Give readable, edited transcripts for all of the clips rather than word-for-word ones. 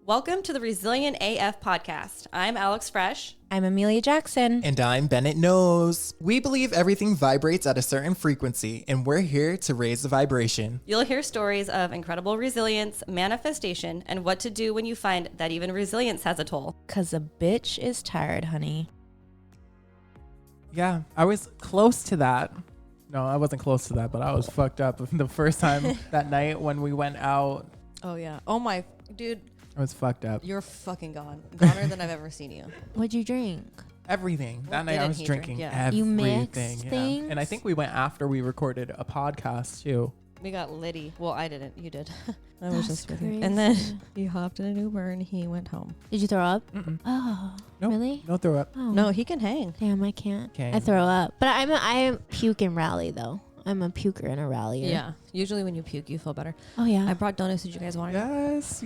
Welcome to the Resilient AF podcast. I'm Alex Fresh. I'm Emelia Jackson. And I'm Bennett Knows. We believe everything vibrates at a certain frequency, and we're here to raise the vibration. You'll hear stories of incredible resilience, manifestation, and what to do when you find that even resilience has a toll. 'Cause a bitch is tired, honey. Yeah, I was close to that. No, I wasn't close to that, but I was fucked up the first time that night when we went out. Oh, yeah. Oh, my. Dude, I was fucked up. you're fucking gone. Goner than I've ever seen you. What'd you drink? Everything. What That night I didn't was he drinking drink? Yeah. You everything. mixed yeah. things? And I think we went after we recorded a podcast too. We got Liddy. Well, I didn't. You did. I That's was just with you. crazy. And then he hopped in an Uber and he went home. Did you throw up? Mm-mm. Oh, Nope. really? No throw up. Oh. No, he can hang. Damn, I can't. Okay. I throw up. But I puke and rally, though. I'm a puker and a rallier. Yeah. Usually when you puke, you feel better. Oh, yeah. I brought donuts. Did you guys want it? Yes.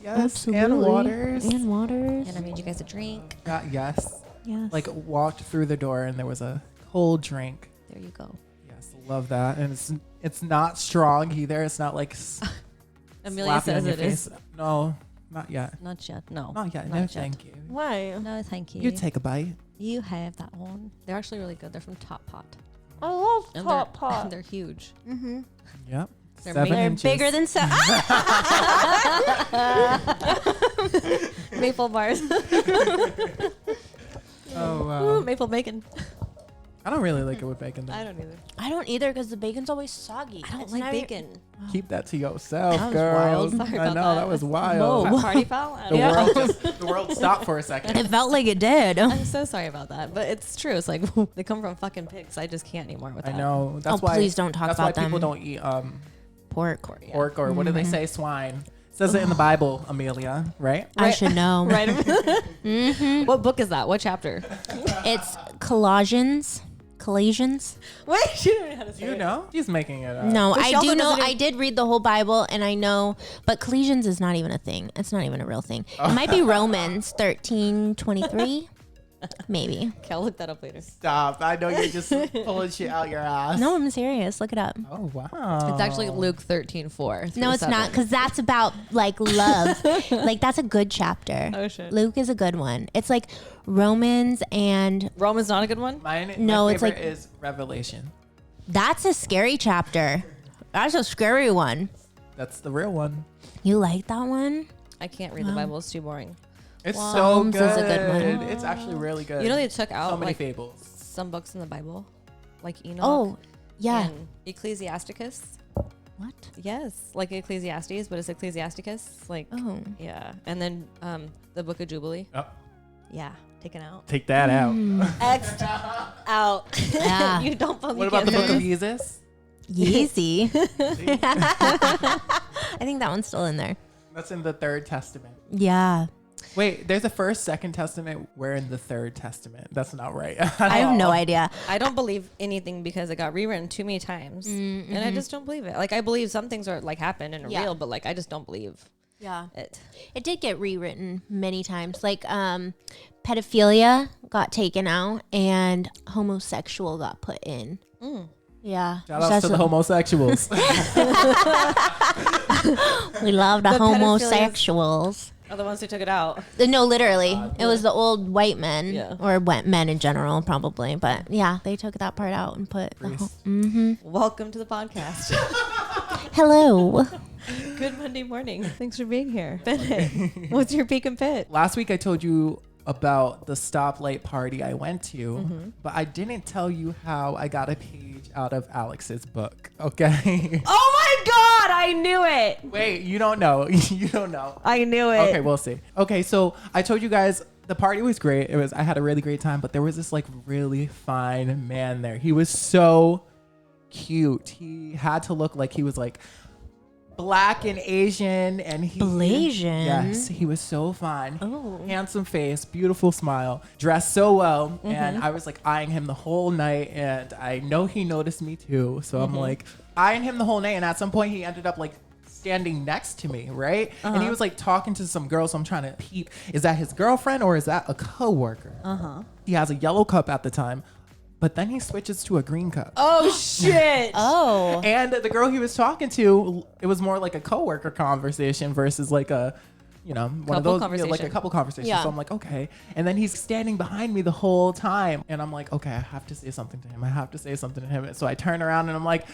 Absolutely. And waters. And waters. And I made you guys a drink. Yes. Yes. Like walked through the door and there was a cold drink. There you go. Yes, love that. And it's not strong either. It's not like Amelia slapping says in it your is. face. No, not yet. Not yet. No. Not yet. Not No, yet. thank you. Why? No, thank you. You take a bite. You have that one. They're actually really good. They're from Top Pot. I love And Top they're, Pot. And they're huge. Mm-hmm. Yep. They're 7 They're inches. bigger than Maple bars. Oh, wow. Ooh, maple bacon. I don't really like it with bacon though. I don't either. I don't either because the bacon's always soggy. I don't It's like never- bacon. Keep that to yourself, That was girls. wild. Sorry I about know that. was wild. Whoa. Party foul? The world stopped for a second. It felt like it did. I'm so sorry about that. But it's true. It's like they come from fucking pigs. I just can't anymore with I that. know. That's Oh, why. please don't talk That's about why people them. don't eat Pork. Yeah. pork or what do they say? Swine. Says it in the Bible, Amelia. Right? I should know. Right. Mm-hmm. What book is that? What chapter? It's Colossians. Colossians? Wait, you don't know how to say You it. know? She's making it up. No, But she I also do know. doesn't I did read the whole Bible, and I know. But Colossians is not even a thing. It's not even a real thing. It might be Romans 13:23, maybe. Okay, I'll look that up later. Stop. I know you're just pulling shit out your ass. No, I'm serious. Look it up. Oh, wow. It's actually Luke 13:4. No, it's not, because that's about like love. Like that's a good chapter. Oh, shit. Luke is a good one. It's like Romans, and Roman's not a good one? No, my it's favorite like- is Revelation. that's a scary chapter. That's a scary one. That's the real one. You like that one? I can't read the Bible. It's too boring. It's Wow. so Psalms good. is a good one. It's actually really good. You know they took out so many like fables. some books in the Bible, like Enoch. Oh, yeah. And Ecclesiasticus. What? Yes, like Ecclesiastes, but it's Ecclesiasticus. Like, Oh. yeah. And then the Book of Jubilee. Oh, Yeah, taken out. take that out. X'd out. Yeah. You don't believe What about the it. Book of Jesus? Yeezy. I think that one's still in there. That's in the Third Testament. Yeah. Wait, there's a First, Second Testament. We're in the Third Testament. That's not right. I have no idea. I don't believe anything because it got rewritten too many times, and I just don't believe it. Like I believe some things are like happened and are Yeah. real, but like I just don't believe Yeah. it. It did get rewritten many times. Like pedophilia got taken out and homosexual got put in. Yeah. Shout out to the homosexuals. We love the The pedophilias- homosexuals. Are the ones who took it out? No, literally. It was the old white men. Yeah. Or white men in general, probably. But yeah, they took that part out and put the Reese. Welcome to the podcast. Hello. Good Monday morning. Thanks for being here, Bennett. What's your peak and pit? Last week I told you about the stoplight party I went to, but I didn't tell you how I got a page out of Alex's book. Okay. Oh my God! I knew it. Wait, you don't know. You don't know. I knew it. Okay, we'll see. Okay, so I told you guys the party was great. I had a really great time, but there was this like really fine man there. He was so cute. He had to look like he was like Black and Asian, and he Blasian? Yes, he was so fine. Oh. Handsome face, beautiful smile, dressed so well, and I was like eyeing him the whole night, and I know he noticed me too. So I'm like eyeing him the whole night, and at some point he ended up like standing next to me, right? And he was like talking to some girl, so I'm trying to peep. Is that his girlfriend or is that a coworker? He has a yellow cup at the time, but then he switches to a green cup. Oh shit. Oh. And the girl he was talking to, it was more like a coworker conversation versus like a you know, one Couple of those, you know, conversation. like a couple conversations. Yeah. So I'm like, okay. And then he's standing behind me the whole time. And I'm like, okay, I have to say something to him. I have to say something to him. And so I turn around and I'm like,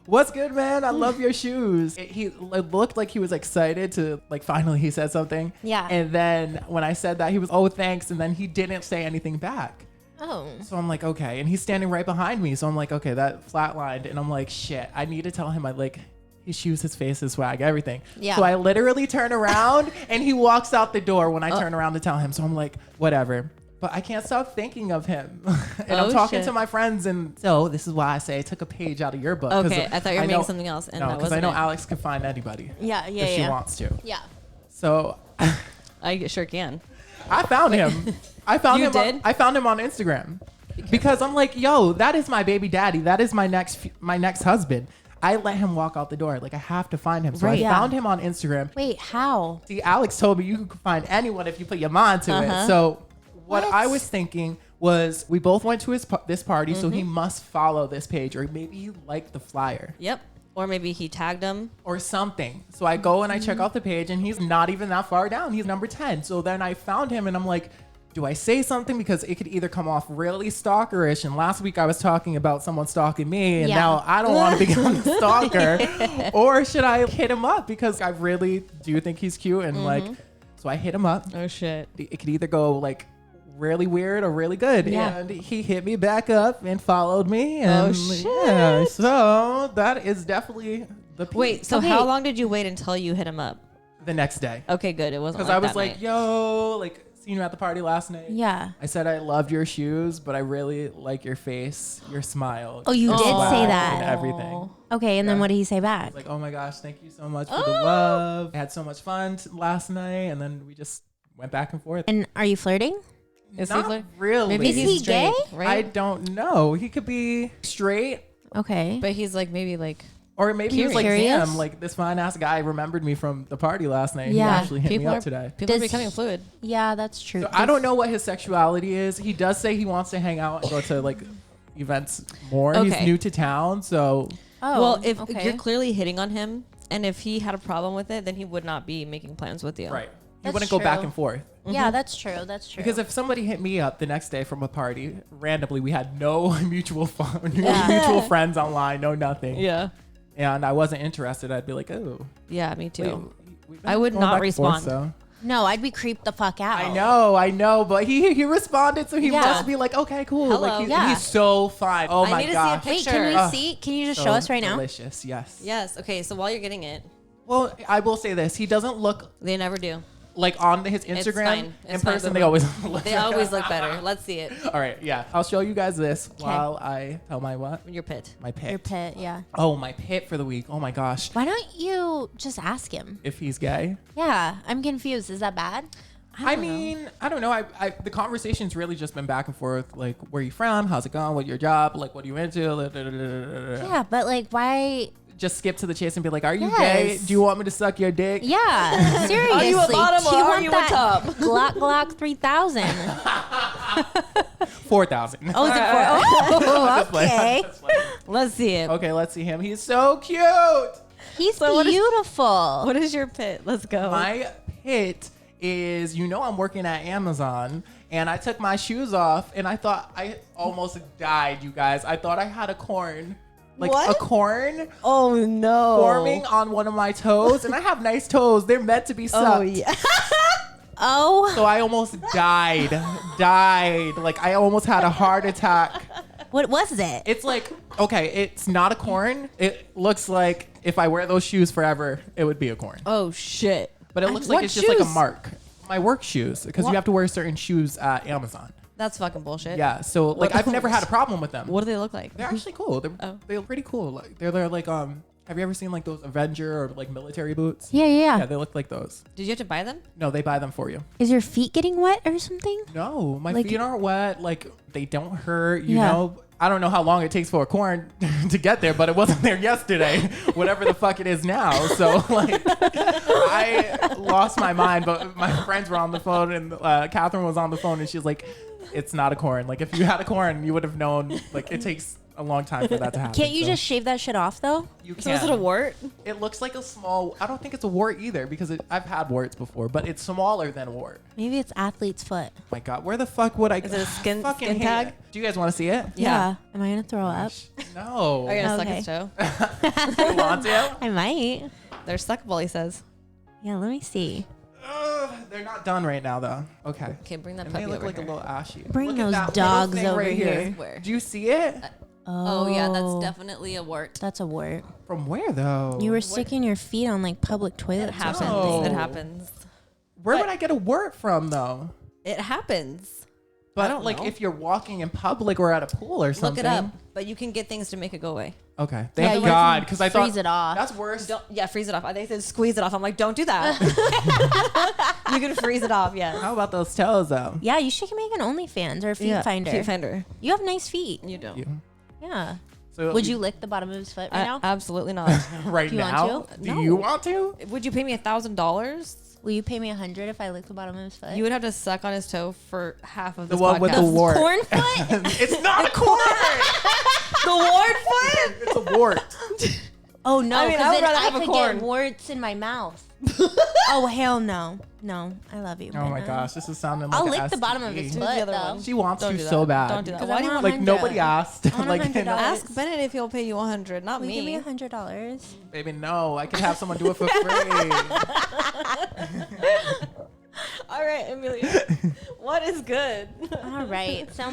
what's good, man? I love your shoes. It looked like he was excited to, like, finally he said something. Yeah. And then when I said that, he was, oh, thanks. And then he didn't say anything back. Oh. So I'm like, okay. And he's standing right behind me. So I'm like, okay, that flatlined. And I'm like, shit, I need to tell him I like his shoes, his face, his swag, everything. Yeah. So I literally turn around and he walks out the door when I turn around to tell him. So I'm like, whatever. But I can't stop thinking of him. And I'm talking to my friends. And so this is why I say I took a page out of your book. Okay, I thought you were making something else. And no, that because I wasn't know it. Alex could find anybody Yeah. if she wants to. Yeah. So I sure can. I found him. I found You him. did? I found him on Instagram because I'm like, yo, that is my baby daddy. That is my next husband. I let him walk out the door. Like, I have to find him. So Right. I found him on Instagram. Wait, how? See, Alex told me you could find anyone if you put your mind to it. So what I was thinking was we both went to this party, so he must follow this page, or maybe he liked the flyer. Yep. Or maybe he tagged him. Or something. So I go and I check out the page, and he's not even that far down. He's number 10. So then I found him, and I'm like, do I say something? Because it could either come off really stalkerish. And last week I was talking about someone stalking me, and now I don't want to become the stalker. Or should I hit him up? Because I really do think he's cute. And like, so I hit him up. Oh, shit. It could either go like really weird or really good. Yeah. And he hit me back up and followed me. And Oh, shit. yeah, so that is definitely the peak. Wait, so Okay. how long did you wait until you hit him up? The next day. Okay, good. It wasn't Because like I was that like, night. yo, like, seen you at the party last night. Yeah. I said I loved your shoes, but I really like your face, your smile. Oh, you your did swag, say that. and everything. Okay, and then what did he say back? Like, oh my gosh, thank you so much for the love. I had so much fun last night, and then we just went back and forth. And are you flirting? Is he Not flirt- really. Maybe Is he's he straight, gay? I right? don't know. He could be straight, Okay. But he's like maybe like or maybe he was like, Curious? damn, like this fine ass guy remembered me from the party last night. Yeah. He actually hit me people up are today. people are Does becoming fluid. Yeah, that's true. So I don't know what his sexuality is. He does say he wants to hang out and go to like events more. He's Okay. new to town, so Oh, Well, if okay. you're clearly hitting on him, and if he had a problem with it, then he would not be making plans with you. right. He That's wouldn't go back true. and forth. Yeah, that's true. That's true. Because if somebody hit me up the next day from a party randomly, we had no mutual Yeah. mutual friends online, no nothing, Yeah. and I wasn't interested, I'd be like, oh, Yeah, me too. wait, we've been I would going not back and forth, respond. so. no, I'd be creeped the fuck out. I know, but he responded, so he Yeah. must be like, okay, cool. Hello. Like Yeah. he's so fine. Oh I my need to see a gosh. pic- Wait, can we Ugh. see? Can you just So show us right now? delicious, yes. Yes. Okay. So while you're getting it, Well, I will say this: he doesn't look they never do. like on his Instagram. fine. In It's fine, person, but they always look. They always look better. Let's see it. All right, yeah. I'll show you guys this while I tell my what? Your pit. My pit. Your pit, yeah. Oh, my pit for the week. Oh my gosh. Why don't you just ask him? If he's gay. Yeah, I'm confused. Is that bad? I mean, I don't know. I the conversation's really just been back and forth. Like, where you from? How's it going? What's your job? Like, what are you into? Yeah, but like, why? Just skip to the chase and be like, are you Yes. gay? Do you want me to suck your dick? Yeah, seriously. Are you a bottom Do or you are want you a that top? Glock 3000. 4,000. Oh, is it That's for? Oh, okay. That's funny. Let's see it. Okay, let's see him. He's so cute. He's So what is- beautiful. What is your pit? Let's go. My pit is, I'm working at Amazon, and I took my shoes off, and I thought I almost died, you guys. I thought I had a corn. Like What? a corn Oh no. forming on one of my toes, and I have nice toes. They're meant to be sucked. Oh yeah. Oh, So I almost died. Like I almost had a heart attack. what was it? It's like, okay, it's not a corn. It looks like if I wear those shoes forever, it would be a corn. Oh shit. But it looks What like it's just like a shoes? mark. My work shoes, because What? you have to wear certain shoes at Amazon. That's fucking bullshit. Yeah, so like What- I've never had a problem with them. What do they look like? They're actually cool. Oh. They're pretty cool. Like they're like have you ever seen like those Avenger or like military boots? Yeah. Yeah, they look like those. Did you have to buy them? No, they buy them for you. Is your feet getting wet or something? No, my Like- feet aren't wet. Like they don't hurt. You Yeah. know. I don't know how long it takes for a corn to get there, but it wasn't there yesterday. Whatever the fuck it is now. So like, I lost my mind. But my friends were on the phone, and Catherine was on the phone, and she's like, "It's not a corn. Like if you had a corn, you would have known. Like it takes a long time for that to happen. Can't you just shave that shit off though? You can. So is it a wart? It looks like a small. I don't think it's a wart either because I've had warts before, but it's smaller than a wart. Maybe it's athlete's foot. Oh my God, where the fuck would I? Is it a skin fucking tag? Do you guys want to see it? Yeah. Am I gonna throw up? No. Are you gonna Okay. suck his toe? You want to? I might. They're suckable, he says. Yeah, let me see. They're not done right now though. Okay. Okay, bring that And puppy they look over like here. a little ashy. Bring Look at those that little dogs thing over right here. Where? Do you see it? Oh, yeah, that's definitely a wart. That's a wart. From where though? You were sticking your feet on like public toilets or happens. something. Oh. It happens. Where But- would I get a wart from though? It happens. But I don't like know. if you're walking in public or at a pool or something. Look it up. But you can get things to make it go away. Okay. Yeah, Thank you God, can because I thought freeze it off. that's worse. Freeze it off. They said squeeze it off. I'm like, don't do that. You can freeze it off, yes. How about those toes though? Yeah, you should make an OnlyFans or a feet finder. Feet finder. You have nice feet. You don't. You. Yeah. So Would you lick the bottom of his foot right now? Absolutely not. right Do you want now? to? Do No. you want to? Would you pay me $1,000? Will you pay me $100 if I lick the bottom of his foot? You would have to suck on his toe for half of The this one with podcast. the wart. corn foot? It's not a corn. The wart foot? It's a wart. Oh no, I mean, because I would then rather I have a could corn. get warts in my mouth. Oh hell no. No, I love you. Oh my Brenna. gosh, this is sounding like I'll a lick the bottom of his STD. foot the other though. one. She wants Don't to do that. so bad. Don't do that. 'Cause Why I do you want want Like 100. nobody asked. I want like $100. Ask Bennett if he'll pay you 100, not Will you me. give me $100? baby, no, I could have someone do it for free. All right, Emelia. What is good? All right. So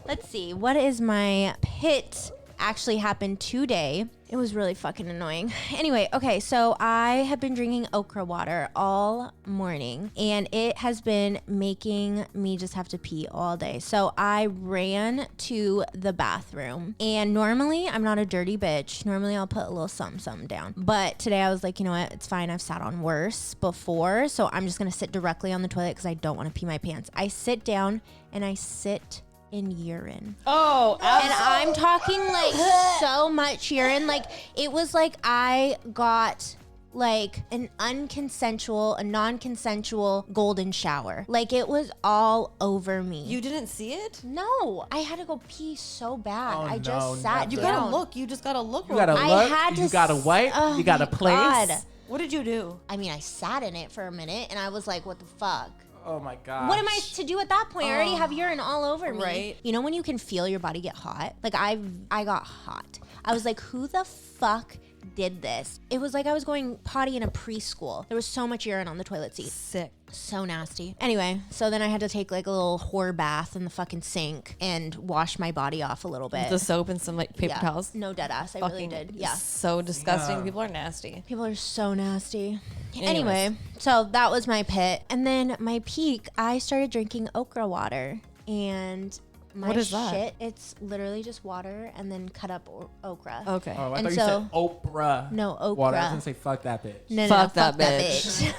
let's see. What is my pit actually happened today? It was really fucking annoying. Anyway, okay, so I have been drinking okra water all morning and it has been making me just have to pee all day. So I ran to the bathroom and normally I'm not a dirty bitch. Normally I'll put a little something down. But today I was like, you know what? It's fine. I've sat on worse before. So I'm just going to sit directly on the toilet because I don't want to pee my pants. I sit down and I sit in urine. Oh, And I'm talking like so much urine. Like it was like I got like a non-consensual golden shower. Like it was all over me. you didn't see it? No, I had to go pee so bad. Oh, I no, just sat You never. down. gotta look. You just gotta look. You gotta real quick. I look. had You to gotta wipe. oh You gotta my place. God. What did you do? I mean, I sat in it for a minute and I was like, what the fuck? Oh my god. What am I to do at that point? I already have urine all over me. Right. You know when you can feel your body get hot? Like I got hot. I was like, who the fuck did this? It was like I was going potty in a preschool. There was so much urine on the toilet seat. Sick. So nasty. Anyway, so then I had to take like a little whore bath in the fucking sink and wash my body off a little bit. The soap and some like paper Yeah. towels. No dead ass. I really did. Yeah. So disgusting. Yeah. People are nasty. People are so nasty. Anyways. Anyway, so that was my pit. And then my peak, I started drinking okra water. And my What is that? shit, it's literally just water and then cut up okra. Okay. Oh, I And thought you so- said Oprah. No, okra. Water. I was gonna say fuck that bitch. No, Fuck fuck that bitch.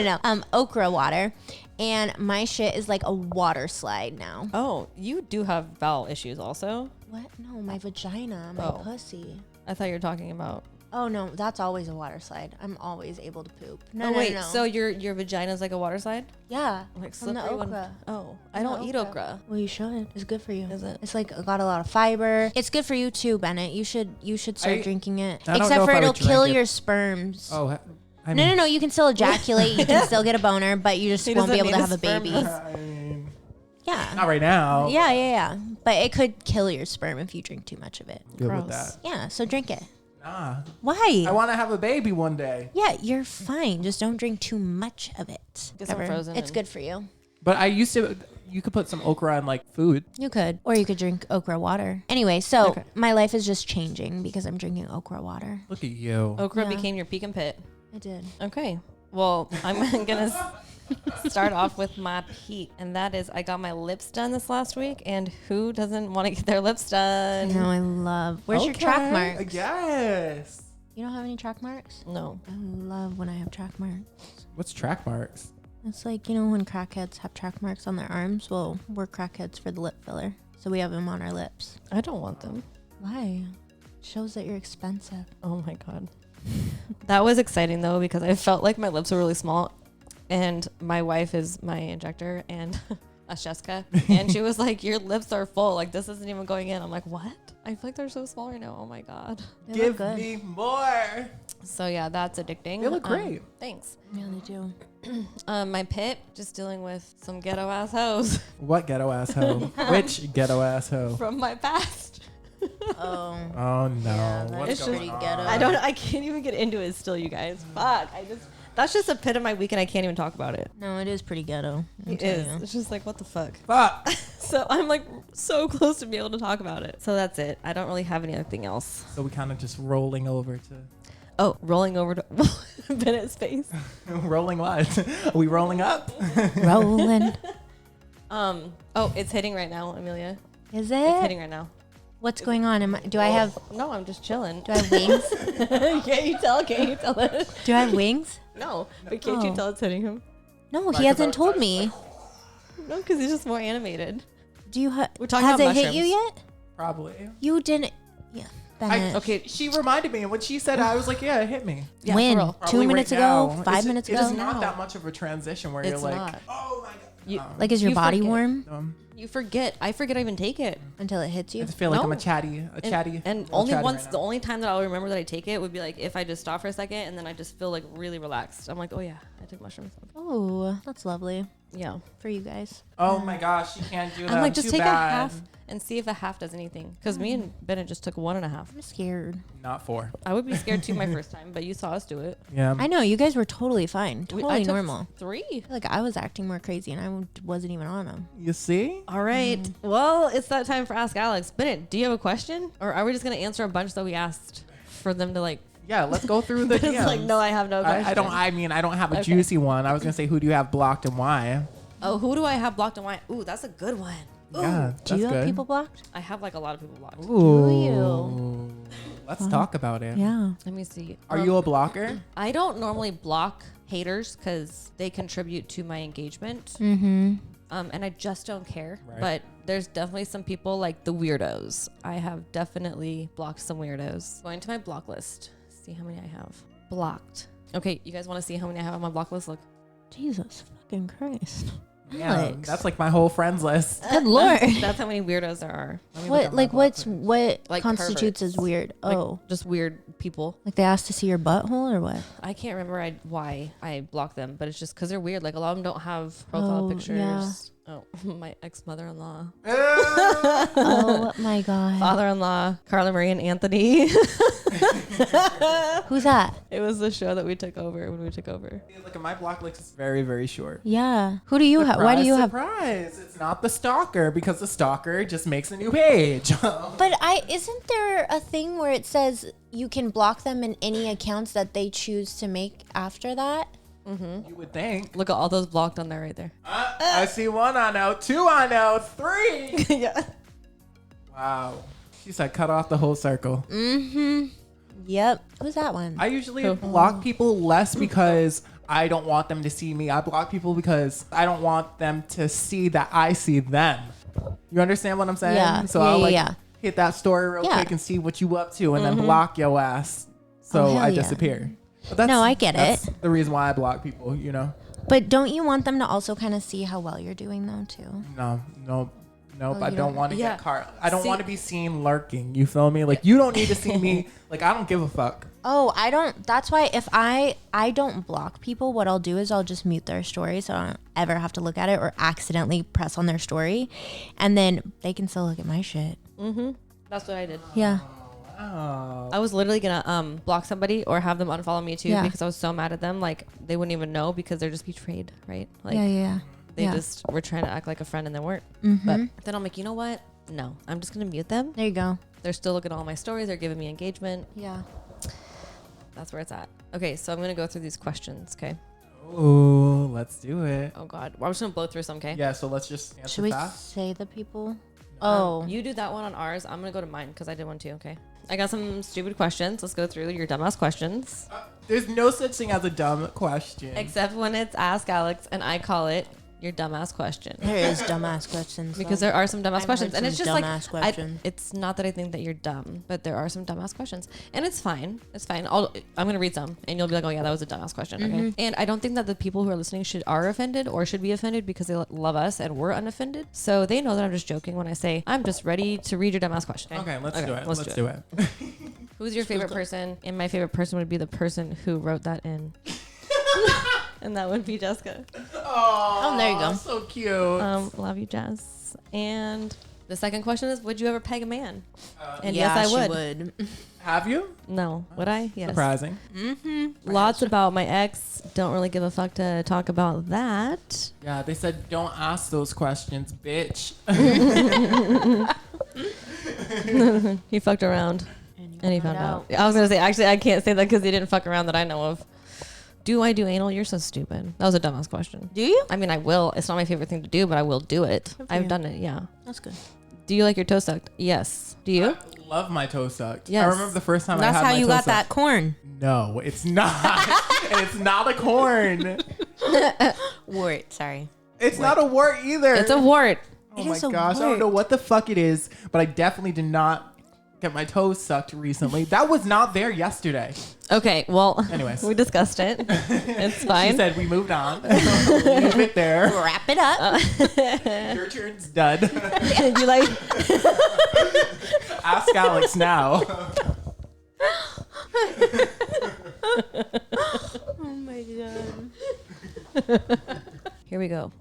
No. Okra water. And my shit is like a water slide now. Oh, you do have bowel issues also? What? No, my vagina, my Oh. pussy. I thought you were talking about. Oh no, that's always a water slide. I'm always able to poop. No, oh no, wait, no. so your vagina's like a water slide? yeah, Like from the slippery one? okra. Oh, I From the don't eat okra. Well, you should. It's good for you. Is it? It's like got a lot of fiber. It's good for you too, Bennett. You should start drinking it. I don't Except know for if I it'll would drink kill it. your sperms. Oh, I mean, No. You can still ejaculate. You can still get a boner, but you just He won't be doesn't able to need have a the sperm. baby. I mean, Yeah. not right now. Yeah. But it could kill your sperm if you drink too much of it. Good Gross. with that. Yeah. So drink it. Nah. Why? I want to have a baby one day. Yeah, you're fine. Just don't drink too much of it. Get some Ever. frozen It's and- good for you. But I used to. You could put some okra in like food. You could. Or you could drink okra water. Anyway, so Okay. my life is just changing because I'm drinking okra water. Look at you. Okra Yeah. became your peak and pit. I did. Okay. Well, I'm gonna start off with my peak, and that is I got my lips done this last week, and who doesn't want to get their lips done? No, I love. Where's your track Okay. marks? Yes. You don't have any track marks? No. I love when I have track marks. What's track marks? It's like, you know, when crackheads have track marks on their arms. Well, we're crackheads for the lip filler. So we have them on our lips. I don't want them. Why? Shows that you're expensive. Oh my god. That was exciting though because I felt like my lips were really small, and my wife is my injector, and Ask Jessica. And she was like, your lips are full. Like, this isn't even going in. I'm like, what? I feel like they're so small right now. Oh my God. They look Give good. me more. So yeah, that's addicting. They look great. Thanks. Yeah, they do. My pit, just dealing with some ghetto ass hoes What ghetto ass hoe? Which ghetto ass hoe? from my past. Oh. Oh no. Yeah, What's it's going pretty on? ghetto. I can't even get into it still, you guys. Fuck. That's just a pit of my week and I can't even talk about it. No, it is pretty ghetto. It is. It's just like, what the fuck? Fuck. So I'm like so close to be able to talk about it. So that's it. I don't really have anything else. So we kind of just rolling over to Oh, rolling over to Bennett's face. rolling what? Are we rolling up? Rolling. Oh, it's hitting right now, Emelia. Is It's it? hitting right now. What's going on? Do I have No, I'm just chilling. do I have wings? Can't you tell? Can't you tell it? Do I have wings? No, but can't you Oh. tell it's hitting him? No, Like, he hasn't I- told me. No, because he's just more animated. Do you We're talking has about it hit you mushrooms. yet? Probably. You didn't. Yeah. Bennett. Okay, She reminded me, and when she said it, I was like, yeah, it hit me. yeah, When? for real. 2 Probably minutes right ago? now. 5 minutes It's ago? not No. that much of a transition where It's you're like, not. oh my God. You- Like, is your You body forget. warm You forget. I forget I even take it. until it hits I you? just feel like I'm No. a chatty. And little only chatty once, right the now. only time that I'll remember that I take it would be like if I just stop for a second and then I just feel like really relaxed. I'm like, oh yeah, I took mushrooms. Oh, that's lovely Yeah. for you guys. Oh my gosh, you can't do that. I'm like, just too take bad. a half and see if a half does anything. Because me and Bennett just took 1.5. I'm scared. Not 4. I would be scared too my first time, but you saw us do it. Yeah. I know you guys were totally fine, I totally took normal. 3. I feel like I was acting more crazy and I wasn't even on them. You see? All right. Well, it's that time for Ask Alex. Bennett, do you have a question? Or are we just going to answer a bunch that we asked for them to like? Yeah, let's go through the DMs. It's like, no, I have no question. I don't have a Okay. juicy one. I was going to say, who do you have blocked and why? Oh, who do I have blocked and why? Ooh, that's a good one. Ooh. Yeah, that's Do you have good. people blocked? I have like a lot of people blocked. Ooh. Let's talk about it. Yeah. Let me see. Are you a blocker? I don't normally block haters because they contribute to my engagement. Mm-hmm. And I just don't care. Right. But there's definitely some people like the weirdos. I have definitely blocked some weirdos. Going to my block list. See how many I have blocked. Okay, you guys want to see how many I have on my block list? Look. Jesus fucking Christ. Yeah, Alex. that's like my whole friends list. Good Lord. That's how many weirdos there are. Let me look at What my like block what's list. what Like constitutes perverts. as weird? Like, Oh. just weird people. Like they asked to see your butthole or what? I can't remember why I blocked them, but it's just because they're weird. Like a lot of them don't have profile Oh, pictures. yeah. Oh, my ex-mother-in-law, Oh my God. father-in-law, Carla Marie and Anthony. Who's that? It was the show that we took over when we took over. Look at my block list is very, very short. Yeah. Who do you have? Why do you have? Surprise! It's not the stalker because the stalker just makes a new page. But isn't there a thing where it says you can block them in any accounts that they choose to make after that? You would think. Look at all those blocked on there right there. I see 1 on out, 2 on out, 3. Yeah. Wow. She said cut off the whole circle. Mm-hmm. Yep. Who's that one? I usually block people less because I don't want them to see me. I block people because I don't want them to see that I see them. You understand what I'm saying? Yeah. So Yeah, I'll yeah, like yeah. hit that story real Yeah. quick and see what you up to and then block your ass. So hell I yeah. disappear. But No, I get that's it. the reason why I block people, you know? But don't you want them to also kind of see how well you're doing though too? No, nope. Oh, I you don't don't- want to Yeah. get caught. I don't See- want to be seen lurking. You feel me? Like you don't need to see me. Like I don't give a fuck. Oh, I don't. That's why if I don't block people, what I'll do is I'll just mute their story so I don't ever have to look at it or accidentally press on their story, and then they can still look at my shit. That's what I did. Yeah. Oh. I was literally gonna block somebody or have them unfollow me too Yeah. because I was so mad at them. Like they wouldn't even know because they're just betrayed, right? Like Yeah. they yeah. just were trying to act like a friend and they weren't. Mm-hmm. But then I'm like, you know what? No, I'm just gonna mute them. There you go. They're still looking at all my stories. They're giving me engagement. Yeah. That's where it's at. Okay, so I'm gonna go through these questions. Okay. Ooh, let's do it. Oh God, well, I'm just gonna blow through some. Okay. Yeah, so let's just answer Should we fast. say the people? Oh. You do that one on ours. I'm gonna go to mine because I did one too. Okay. I got some stupid questions. Let's go through your dumbass questions. There's no such thing as a dumb question. Except when it's Ask Alex and I call it your dumbass question. There is dumbass questions. Because there are some dumbass questions. And it's just like, it's not that I think that you're dumb, but there are some dumbass questions. And it's fine. It's fine. I'm going to read some and you'll be like, oh yeah, that was a dumbass question. Okay. And I don't think that the people who are listening are offended or should be offended because they love us and we're unoffended. So they know that I'm just joking when I say, I'm just ready to read your dumbass question. Okay, let's do it. Let's do it. Who's your favorite person? And my favorite person would be the person who wrote that in. And that would be Jessica. Oh, there you go. So cute. Love you, Jess. And the second question is, would you ever peg a man? And yeah, yes, I she would. Have you? No. Would I? Yes. Surprising. Lots about my ex. Don't really give a fuck to talk about that. Yeah, they said don't ask those questions, bitch. He fucked around. And he found out. I was going to say, actually, I can't say that because he didn't fuck around that I know of. Do I do anal? You're so stupid. That was a dumbass question. Do you? I mean, I will. It's not my favorite thing to do, but I will do it. I've done it, yeah. That's good. Do you like your toe sucked? Yes. Do you? I love my toe sucked. Yes. I remember the first time I had my toe That's how you got sucked. that corn. No, it's not. It's not a corn. Wart, sorry. It's not a wart either. It's a wart. Oh my gosh, I don't know what the fuck it is, but I definitely did not get my toes sucked recently. That was not there yesterday. Okay, well, anyways, we discussed it. It's fine. She said we moved on. Leave it there. Wrap it up. Your turn's done. You like? Ask Alex now. Oh my god. Here we go.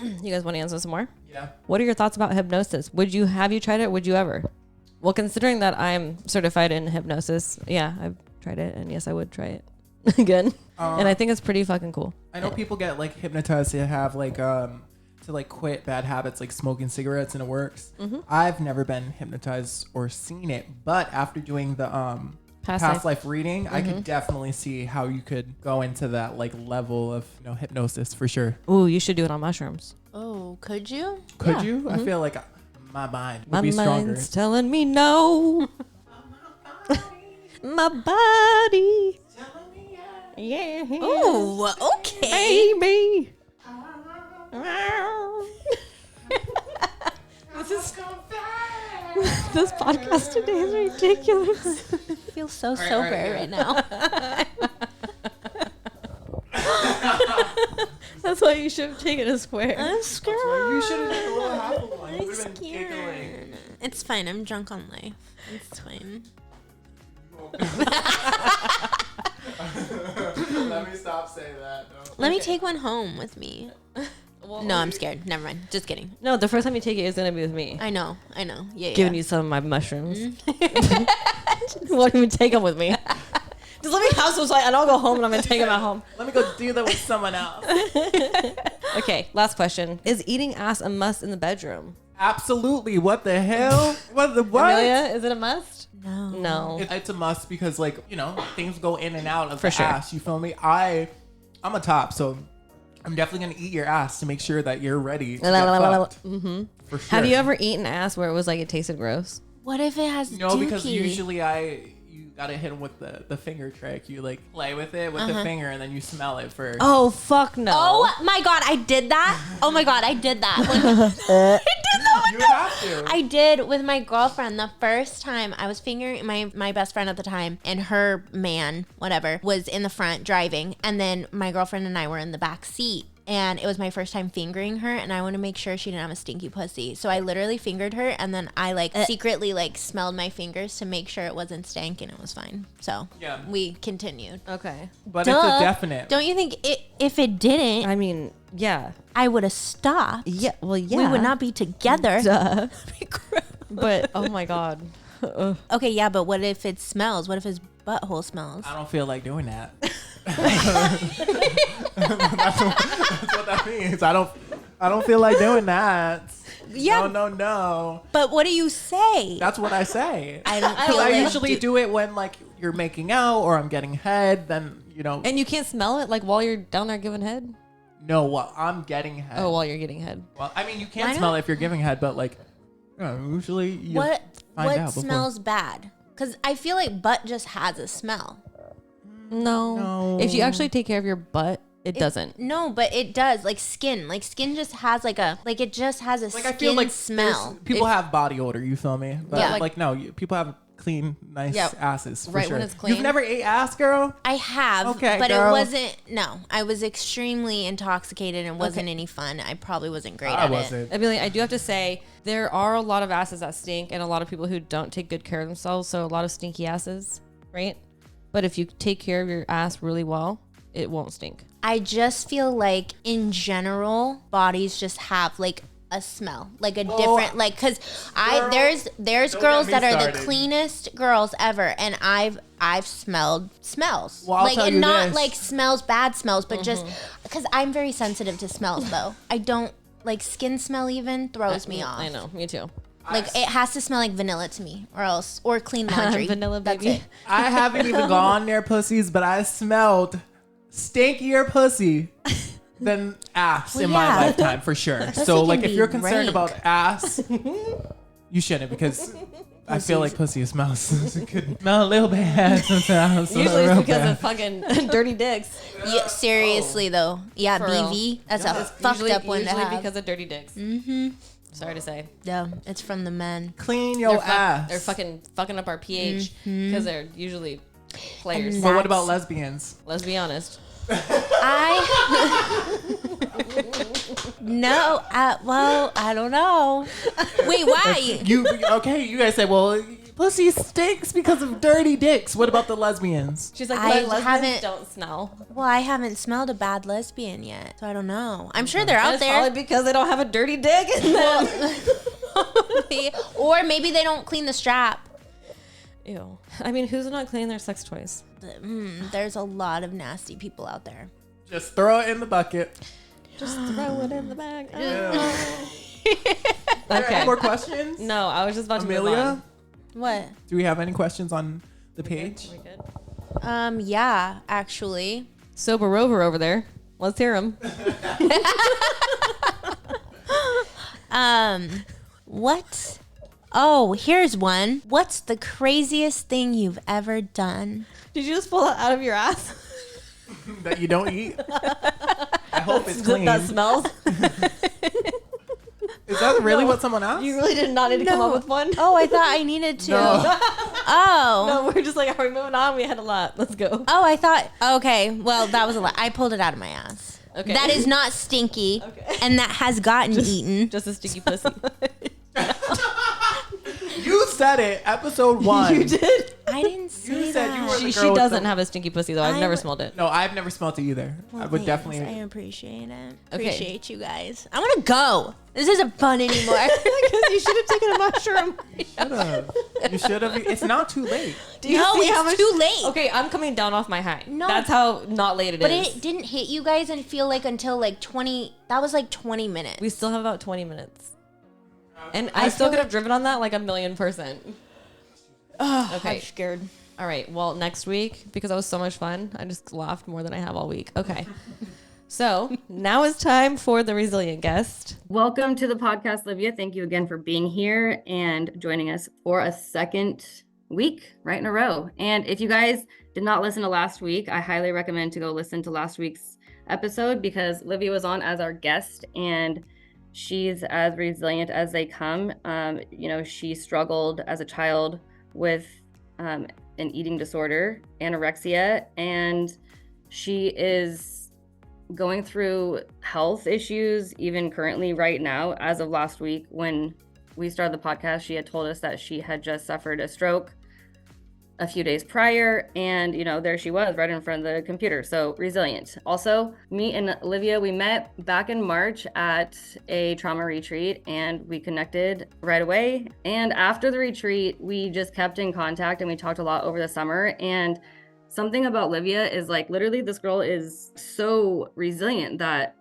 You guys want to answer some more? Yeah. What are your thoughts about hypnosis? Have you tried it? Would you ever? Well, considering that I'm certified in hypnosis, yeah, I've tried it, and yes, I would try it again. And I think it's pretty fucking cool. I know people get like hypnotized to have like to like quit bad habits like smoking cigarettes, and it works. I've never been hypnotized or seen it, but after doing the past life reading, I could definitely see how you could go into that like level of hypnosis for sure. Ooh, you should do it on mushrooms. Oh, could you? Could you? I feel like my mind would be My stronger. mind's telling me no. My body. Yeah. Oh, okay. Baby. This podcast today is ridiculous. I feel so sober right now. That's why you should have taken a square. I'm scared. You should have done a little half of one. You I'm would have been giggling. scared. It's fine. I'm drunk on life. It's fine. Let me stop saying that. No. Let me take one home with me. No, I'm scared. Never mind. Just kidding. No, the first time you take it is going to be with me. I know. Yeah, Giving you some of my mushrooms. You won't even take them with me. Just let me have some and I'll go home and I'm going to take them at home. Let me go do that with someone else. Okay, last question. Is eating ass a must in the bedroom? Absolutely. What the hell? What? Emelia, is it a must? No. It's a must because things go in and out of For the sure. ass. You feel me? I'm a top, so I'm definitely gonna eat your ass to make sure that you're ready to get fucked. For sure. Have you ever eaten ass where it was like it tasted gross? What if it has No, dookie? because usually you gotta hit them with the finger trick. You like play with it with the finger and then you smell it first. Oh, fuck no. Oh my god, I did that. Oh my god, I did that. I did that. You have to. I did with my girlfriend the first time. I was fingering my best friend at the time, and her man, whatever, was in the front driving, and then my girlfriend and I were in the back seat. And it was my first time fingering her, and I wanted to make sure she didn't have a stinky pussy. So I literally fingered her, and then I secretly smelled my fingers to make sure it wasn't stank, and it was fine. So Yeah. we continued. Okay. But Duh. it's a definite. Don't you think if it didn't, I mean, yeah. I would have stopped? Yeah, well, yeah. We would not be together. Duh. But, oh my God. Okay, yeah, but what if it smells? What if his butthole smells? I don't feel like doing that. that's what that means. I don't feel like doing that. Yeah. No. But what do you say? That's what I say. I don't feel I like usually do it when you're making out or I'm getting head. Then And you can't smell it while you're down there giving head? No, while I'm getting head. Oh, while you're getting head. Well, I mean, you can't smell it if you're giving head, but usually you what find out before. smells bad? Because I feel like butt just has a smell. No. No. If you actually take care of your butt It doesn't. No, but it does. Like skin just has it just has a skin I feel like smell. People have body odor, you feel me? But people have clean, nice asses. For sure. When it's clean. You've never ate ass, girl? I have, okay, but girl. It wasn't. No, I was extremely intoxicated and wasn't any fun. I probably wasn't great at it. Emelia, I do have to say there are a lot of asses that stink, and a lot of people who don't take good care of themselves. So a lot of stinky asses, right? But if you take care of your ass really well, it won't stink. I just feel like in general, bodies just have like a smell, like a different, like, cause there's girls that are the cleanest girls ever, and I've smelled smells, well, like, and not like smells, bad smells, but just because I'm very sensitive to smells though. I don't like skin smell even throws me off. I know, me too. Like it has to smell like vanilla to me, or clean laundry. Vanilla, baby. That's it. I haven't even gone near pussies, but I smelled stinkier pussy than ass in my lifetime for sure. So like if you're concerned about ass, you shouldn't, because I feel like pussy smells. It could smell a little bad sometimes. Usually it's because of fucking dirty dicks. Yeah, seriously though. Yeah, For BV. real. That's a fucked up one to have. Usually because of dirty dicks. Mm-hmm. Sorry to say. Yeah, it's from the men. Clean your ass. They're fucking up our pH because they're usually players. But what about lesbians? Let's be honest. No, well, I don't know. Wait, why? You guys say, well, pussy stinks because of dirty dicks. What about the lesbians? She's like, lesbians don't smell. Well, I haven't smelled a bad lesbian yet, so I don't know. I'm sure they're out there. Probably because they don't have a dirty dick in them. Or maybe they don't clean the strap. Ew. I mean, who's not cleaning their sex toys? There's a lot of nasty people out there. Just throw it in the bucket. Just throw it in the bag. Okay. Any more questions? No, I was just about to move Emelia? on. What? Do we have any questions on the page? We good? Yeah, actually. Sober Rover over there. Let's hear him. What? Oh, here's one. What's the craziest thing you've ever done? Did you just pull it out of your ass? That you don't eat? I hope it's clean. That smells. Is that really what someone asked? You really did not need to come up with one? Oh, I thought I needed to. No. Oh. No, we're just like, are we moving on? We had a lot. Let's go. Oh, I thought, okay. Well, that was a lot. I pulled it out of my ass. Okay. That is not stinky. Okay. And that has gotten eaten. Just a stinky pussy. You said it, episode 1. You did? I didn't say that. She doesn't have a stinky pussy, though. I've never smelled it. No, I've never smelled it either. Well, I would definitely. I appreciate it. Okay. Appreciate you guys. I want to go. This isn't fun anymore. You should have taken a mushroom. You should have. It's not too late. It's too late. Okay, I'm coming down off my high. No. That's how not late it is. But it didn't hit you guys and feel like until like 20. That was like 20 minutes. We still have about 20 minutes. And I still could have driven on that like 1,000,000%. Okay. I'm scared. All right. Well, next week, because that was so much fun, I just laughed more than I have all week. Okay. So now it's time for the resilient guest. Welcome to the podcast, Livia. Thank you again for being here and joining us for a second week right in a row. And if you guys did not listen to last week, I highly recommend to go listen to last week's episode, because Livia was on as our guest and she's as resilient as they come. She struggled as a child with an eating disorder, anorexia, and she is going through health issues even currently right now. As of last week, when we started the podcast, she had told us that she had just suffered a stroke a few days prior, and there she was right in front of the computer. So resilient. Also, me and Livia, we met back in March at a trauma retreat and we connected right away. And after the retreat, we just kept in contact and we talked a lot over the summer. And something about Livia is like, literally this girl is so resilient that,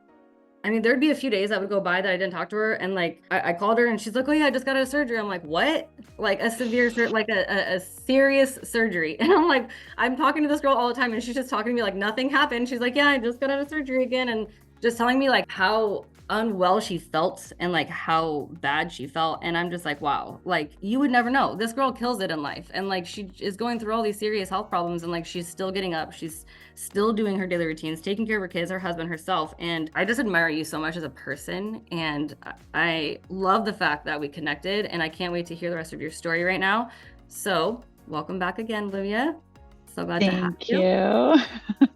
I mean, there'd be a few days that would go by that I didn't talk to her, and like I called her and she's like, oh yeah, I just got a surgery. I'm like, what? Like a severe a serious surgery. And I'm like, I'm talking to this girl all the time and she's just talking to me like nothing happened. She's like, yeah, I just got out of surgery again, and just telling me like how unwell she felt and like how bad she felt. And I'm just like, wow, like you would never know. This girl kills it in life. And like she is going through all these serious health problems and like she's still getting up. She's still doing her daily routines, taking care of her kids, her husband, herself. And I just admire you so much as a person. And I love the fact that we connected and I can't wait to hear the rest of your story right now. So welcome back again, Livia. So glad to have you.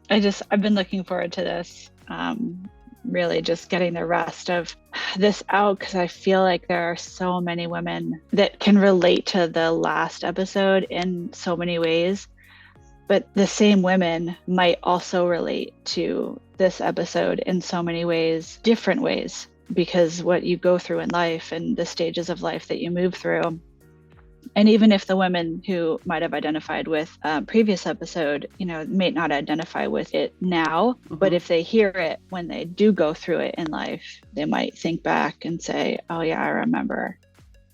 Thank you. I've been looking forward to this. Really just getting the rest of this out because I feel like there are so many women that can relate to the last episode in so many ways, but the same women might also relate to this episode in so many ways, different ways, because what you go through in life and the stages of life that you move through. And even if the women who might have identified with previous episode, may not identify with it now, but if they hear it when they do go through it in life, they might think back and say, oh yeah, I remember.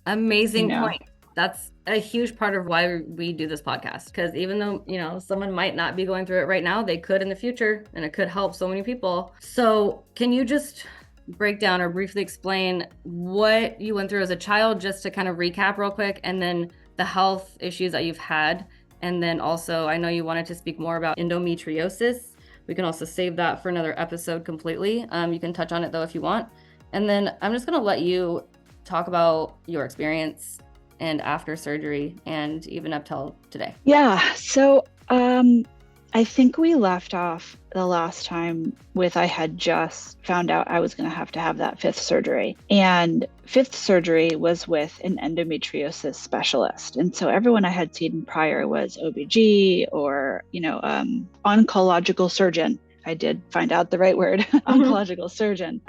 Amazing point. That's a huge part of why we do this podcast. Because even though, someone might not be going through it right now, they could in the future, and it could help so many people. So can you just break down or briefly explain what you went through as a child, just to kind of recap real quick, and then the health issues that you've had, and then also I know you wanted to speak more about endometriosis. We can also save that for another episode completely. You can touch on it though if you want, and then I'm just going to let you talk about your experience and after surgery and even up till today. Yeah, so I think we left off the last time with I had just found out I was going to have that 5th surgery. And 5th surgery was with an endometriosis specialist. And so everyone I had seen prior was OBG or, oncological surgeon. I did find out the right word, oncological surgeon.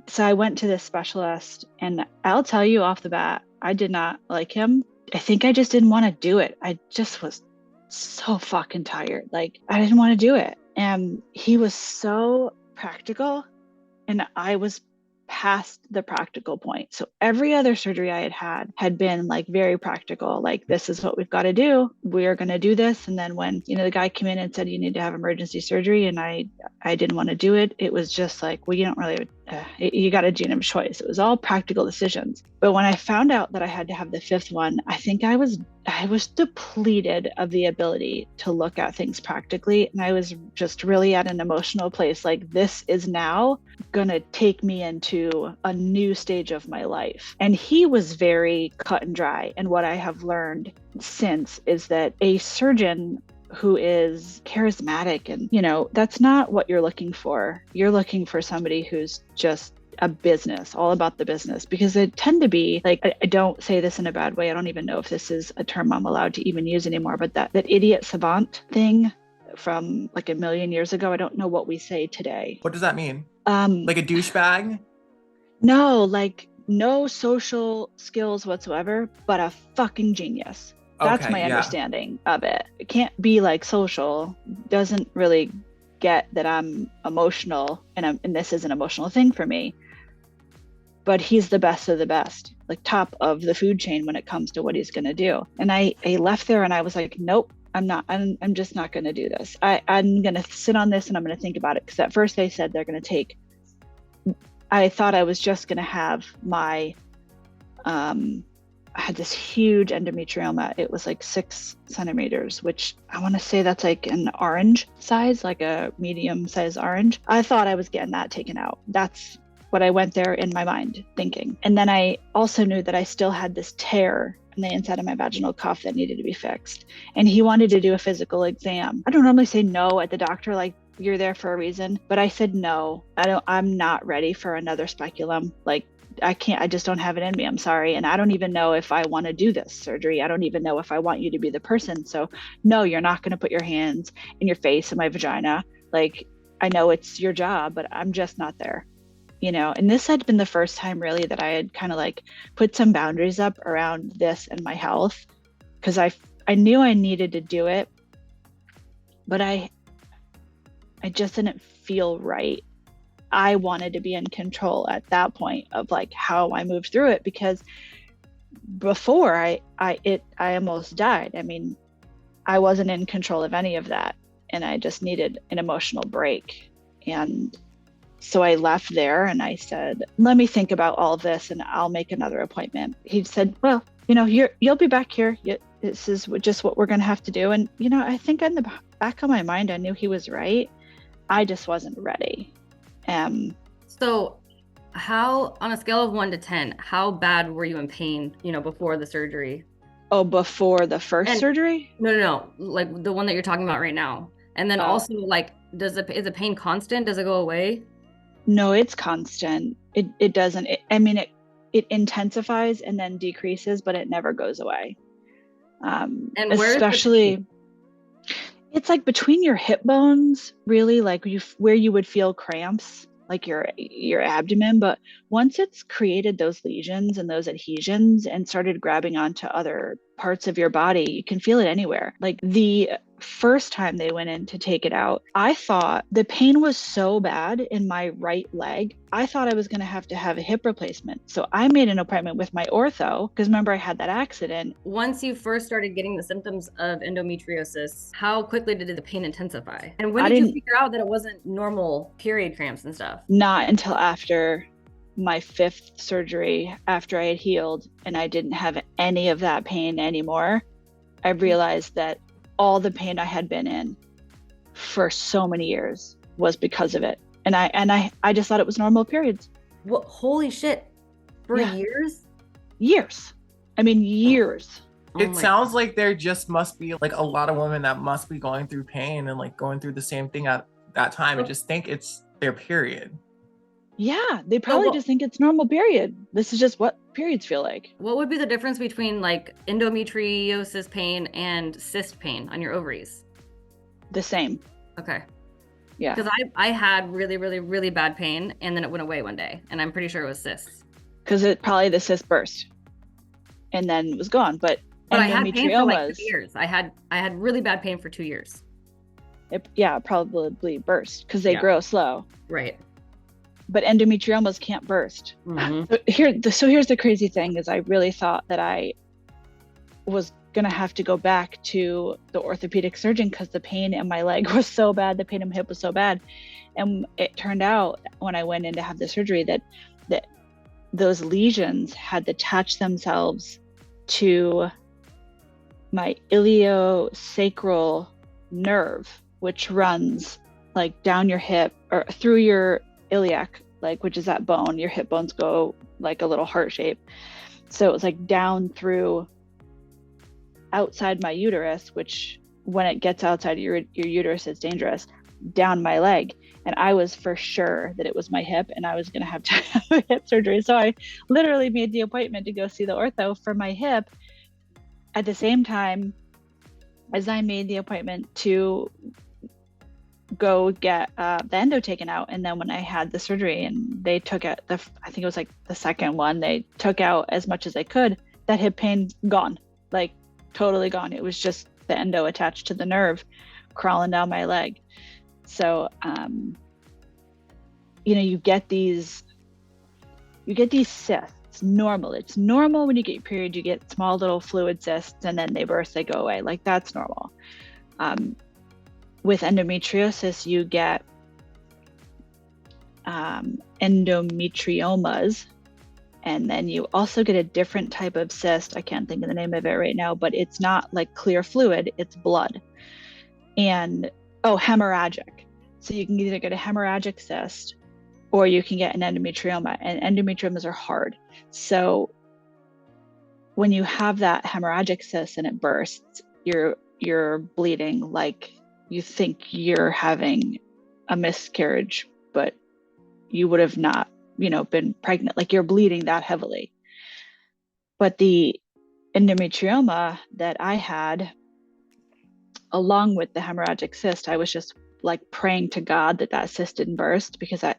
So I went to this specialist, and I'll tell you off the bat, I did not like him. I think I just didn't want to do it. I just was so fucking tired. Like I didn't want to do it. And he was so practical and I was past the practical point. So every other surgery I had been like very practical. Like, this is what we've got to do. We are going to do this. And then when, the guy came in and said, you need to have emergency surgery, and I didn't want to do it. It was just like, well, you don't really, you got a gene of choice. It was all practical decisions. But when I found out that I had to have the 5th one, I think I was depleted of the ability to look at things practically. And I was just really at an emotional place. Like, this is now going to take me into a new stage of my life. And he was very cut and dry. And what I have learned since is that a surgeon who is charismatic and, that's not what you're looking for. You're looking for somebody who's just a business, all about the business, because they tend to be like, I don't say this in a bad way. I don't even know if this is a term I'm allowed to even use anymore, but that idiot savant thing from like a million years ago, I don't know what we say today. What does that mean? Like a douchebag? No, like no social skills whatsoever, but a fucking genius. That's my understanding of it. It can't be like social, doesn't really get that I'm emotional and this is an emotional thing for me. But he's the best of the best, like top of the food chain when it comes to what he's going to do. And I left there and I was like, nope, I'm just not going to do this. I'm going to sit on this and I'm going to think about it. Because at first they said they're going to take, I thought I was just going to have my, I had this huge endometrioma. It was like 6 centimeters, which I want to say that's like an orange size, like a medium size orange. I thought I was getting that taken out. That's what I went there in my mind thinking. And then I also knew that I still had this tear in the inside of my vaginal cuff that needed to be fixed. And he wanted to do a physical exam. I don't normally say no at the doctor, like, you're there for a reason, but I said no. I'm not ready for another speculum. Like, I just don't have it in me. I'm sorry. And I don't even know if I want to do this surgery. I don't even know if I want you to be the person. So no, you're not going to put your hands in your face and my vagina. Like, I know it's your job, but I'm just not there, and this had been the first time really that I had kind of like put some boundaries up around this and my health. Cause I knew I needed to do it, but I just didn't feel right. I wanted to be in control at that point of like how I moved through it, because before I almost died. I mean, I wasn't in control of any of that, and I just needed an emotional break. And So I left there and I said, let me think about all of this and I'll make another appointment. He said, well, you'll be back here. This is just what we're going to have to do. And, I think in the back of my mind, I knew he was right. I just wasn't ready. So how, on a scale of 1 to 10, how bad were you in pain, before the surgery? Oh, before the first surgery? No. Like the one that you're talking about right now. And then also, like, is the pain constant? Does it go away? No, it's constant. It doesn't. It intensifies and then decreases, but it never goes away. And especially, it's like between your hip bones, really, like where you would feel cramps, like your abdomen. But once it's created those lesions and those adhesions and started grabbing onto other parts of your body, you can feel it anywhere. Like the first time they went in to take it out, I thought the pain was so bad in my right leg, I thought I was going to have a hip replacement. So I made an appointment with my ortho because remember I had that accident. Once you first started getting the symptoms of endometriosis, how quickly did the pain intensify? And when did you figure out that it wasn't normal period cramps and stuff? Not until after my 5th surgery, after I had healed and I didn't have any of that pain anymore. I realized that all the pain I had been in for so many years was because of it. And I just thought it was normal periods. What? Holy shit. For years? Years. I mean, years. It sounds like there just must be like a lot of women that must be going through pain and like going through the same thing at that time and just think it's their period. Yeah, they probably just think it's normal period. This is just what periods feel like. What would be the difference between like endometriosis pain and cyst pain on your ovaries? The same. Okay. Yeah. Because I had really, really, really bad pain and then it went away one day and I'm pretty sure it was cysts. Because the cyst burst and then it was gone. But I had pain for like 2 years. I had really bad pain for 2 years. It probably burst because they grow slow. Right. But endometriomas can't burst. Mm-hmm. So here's the crazy thing is I really thought that I was going to have to go back to the orthopedic surgeon because the pain in my leg was so bad. The pain in my hip was so bad. And it turned out when I went in to have the surgery that those lesions had attached themselves to my iliosacral nerve, which runs like down your hip or through your iliac, like, which is that bone. Your hip bones go like a little heart shape. So it was like down through outside my uterus, which when it gets outside your uterus, it's dangerous, down my leg. And I was for sure that it was my hip and I was going to have a hip surgery. So I literally made the appointment to go see the ortho for my hip at the same time as I made the appointment to go get the endo taken out. And then when I had the surgery and they took out I think it was like the second one, they took out as much as they could, that hip pain gone, like totally gone. It was just the endo attached to the nerve crawling down my leg. So you get these cysts. It's normal when you get your period, you get small little fluid cysts and then they burst, they go away. Like that's normal. With endometriosis, you get endometriomas, and then you also get a different type of cyst. I can't think of the name of it right now, but it's not like clear fluid, it's blood. And hemorrhagic. So you can either get a hemorrhagic cyst or you can get an endometrioma, and endometriomas are hard. So when you have that hemorrhagic cyst and it bursts, you're bleeding like you think you're having a miscarriage, but you would have not, been pregnant. Like you're bleeding that heavily. But the endometrioma that I had, along with the hemorrhagic cyst, I was just like praying to God that cyst didn't burst, because I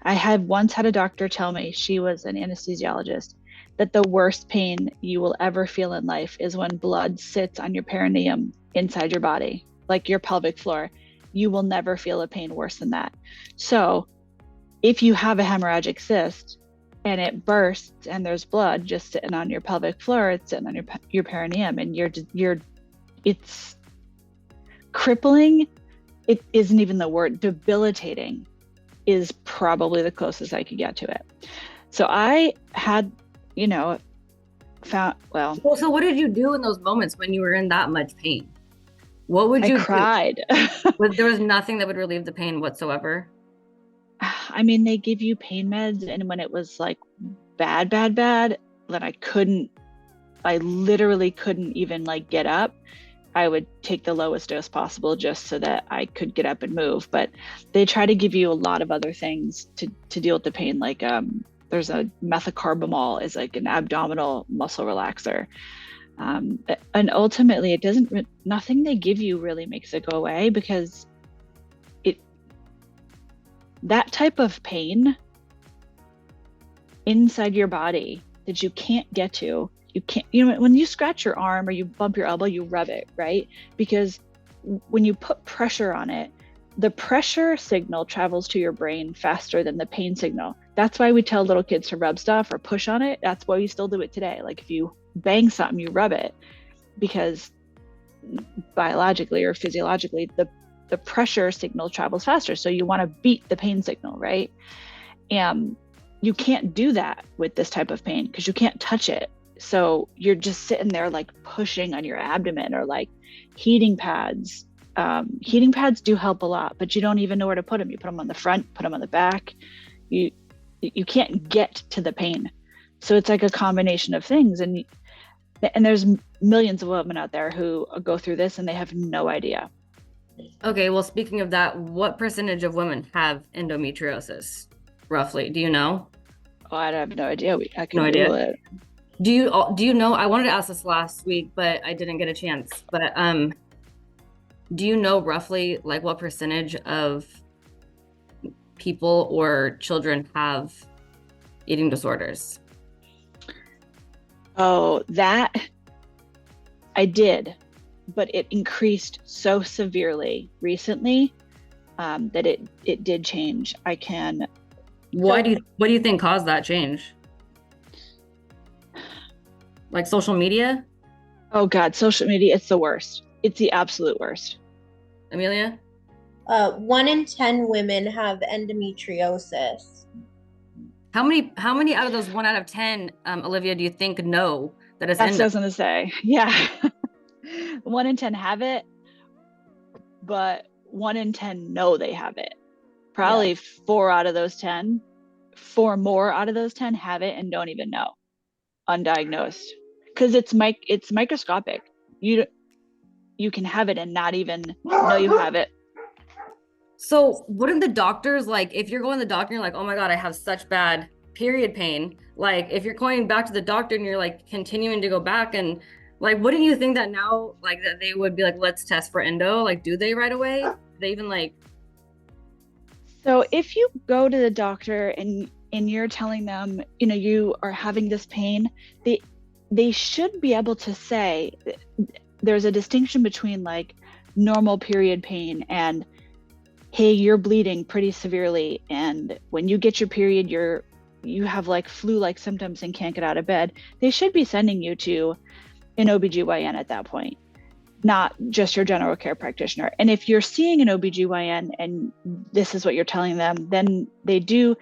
had once had a doctor tell me, she was an anesthesiologist, that the worst pain you will ever feel in life is when blood sits on your perineum inside your body, like your pelvic floor. You will never feel a pain worse than that. So if you have a hemorrhagic cyst and it bursts and there's blood just sitting on your pelvic floor, it's sitting on your perineum, and it's crippling. It isn't even the word, debilitating is probably the closest I could get to it. So I had, So what did you do in those moments when you were in that much pain? What would you I cried. There was nothing that would relieve the pain whatsoever? I mean, they give you pain meds, and when it was like bad, then I literally couldn't even like get up. I would take the lowest dose possible just so that I could get up and move. But they try to give you a lot of other things to deal with the pain. Like there's a methocarbamol is like an abdominal muscle relaxer. And ultimately nothing they give you really makes it go away, because that type of pain inside your body that you can't get to, when you scratch your arm or you bump your elbow, you rub it, right? Because when you put pressure on it, the pressure signal travels to your brain faster than the pain signal. That's why we tell little kids to rub stuff or push on it. That's why we still do it today. Like if you bang something, you rub it, because biologically or physiologically, the pressure signal travels faster. So you want to beat the pain signal, right? And you can't do that with this type of pain because you can't touch it. So you're just sitting there like pushing on your abdomen, or like heating pads. Heating pads do help a lot, but you don't even know where to put them. You put them on the front, put them on the back. You can't get to the pain. So it's like a combination of things. And there's millions of women out there who go through this and they have no idea. Okay, well, speaking of that, what percentage of women have endometriosis, roughly? Do you know? Oh, I have no idea. I can No Google idea. it. Do you know? I wanted to ask this last week, but I didn't get a chance. But do you know roughly like what percentage of people or children have eating disorders? Oh, that I did, but it increased so severely recently that it did change. What do you think caused that change? Like social media? Oh God, social media, it's the worst. It's the absolute worst. Emelia? 1 in 10 women have endometriosis. How many out of those 1 out of 10, Olivia, do you think know that it's That's what I was gonna say. Yeah. 1 in 10 have it, but 1 in 10 know they have it. Probably 4 out of those 10, 4 more out of those 10 have it and don't even know, undiagnosed, because it's microscopic. You can have it and not even know you have it. So wouldn't the doctors, like, if you're going to the doctor and you're like, oh my God, I have such bad period pain, like if you're going back to the doctor and you're like continuing to go back, and like, wouldn't you think that now, like, that they would be like, let's test for endo? Like, do they right away? They even like... So if you go to the doctor and you're telling them, you are having this pain, they should be able to say there's a distinction between like normal period pain and, hey, you're bleeding pretty severely, and when you get your period, you have like flu-like symptoms and can't get out of bed. They should be sending you to an OBGYN at that point, not just your general care practitioner. And if you're seeing an OBGYN and this is what you're telling them, then they do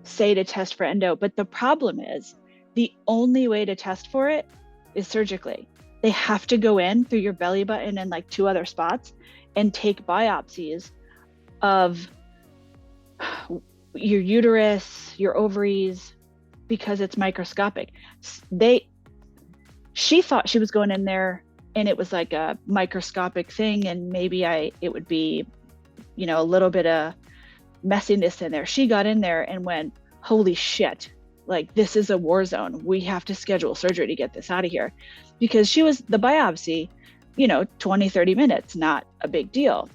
say to test for endo. But the problem is the only way to test for it is surgically. They have to go in through your belly button and like 2 other spots and take biopsies of your uterus, your ovaries, because it's microscopic. She thought she was going in there and it was like a microscopic thing, and maybe it would be, a little bit of messiness in there. She got in there and went, holy shit, like this is a war zone. We have to schedule surgery to get this out of here, because the biopsy, 20, 30 minutes, not a big deal.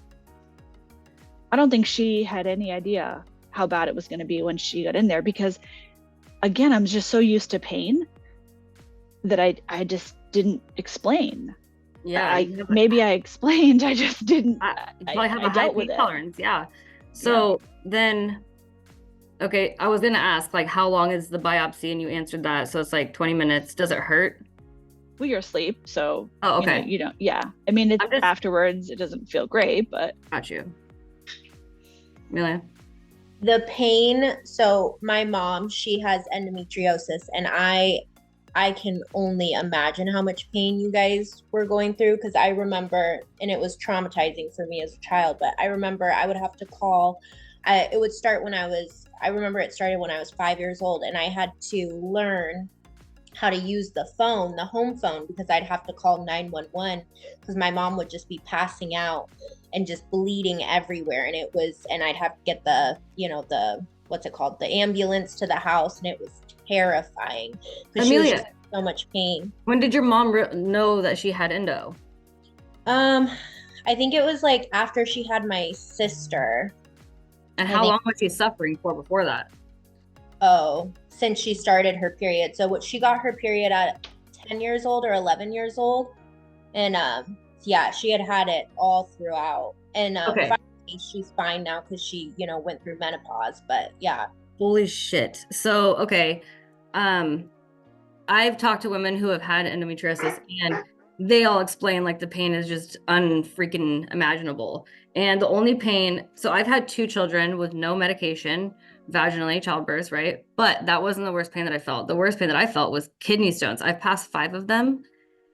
I don't think she had any idea how bad it was going to be when she got in there, because again, I'm just so used to pain that I just didn't explain. Yeah. Maybe I explained, I just didn't. You probably have a high pain tolerance. Yeah. So then, okay, I was going to ask, like, how long is the biopsy? And you answered that. So it's like 20 minutes. Does it hurt? Well, you're asleep. So, oh, okay. You don't, yeah. I mean, afterwards, it doesn't feel great, but. Got you. Amelia? The pain, so my mom, she has endometriosis, and I can only imagine how much pain you guys were going through, because I remember, and it was traumatizing for me as a child, but I remember I would have to call. It would start when I remember it started when I was 5 years old, and I had to learn how to use the phone, the home phone, because I'd have to call 911 because my mom would just be passing out and just bleeding everywhere. And I'd have to get what's it called? The ambulance to the house. And it was terrifying because she was just in so much pain. When did your mom know that she had endo? I think it was like after she had my sister. And how long was she suffering for before that? Oh, since she started her period. So she got her period at 10 years old or 11 years old. And yeah, she had it all throughout. And finally she's fine now because she, went through menopause. But yeah. Holy shit. So, okay. I've talked to women who have had endometriosis, and they all explain like the pain is just unfreaking imaginable. And the only pain, so I've had 2 children with no medication, vaginally, childbirth, right? But that wasn't the worst pain that I felt. The worst pain that I felt was kidney stones. I've passed 5 of them,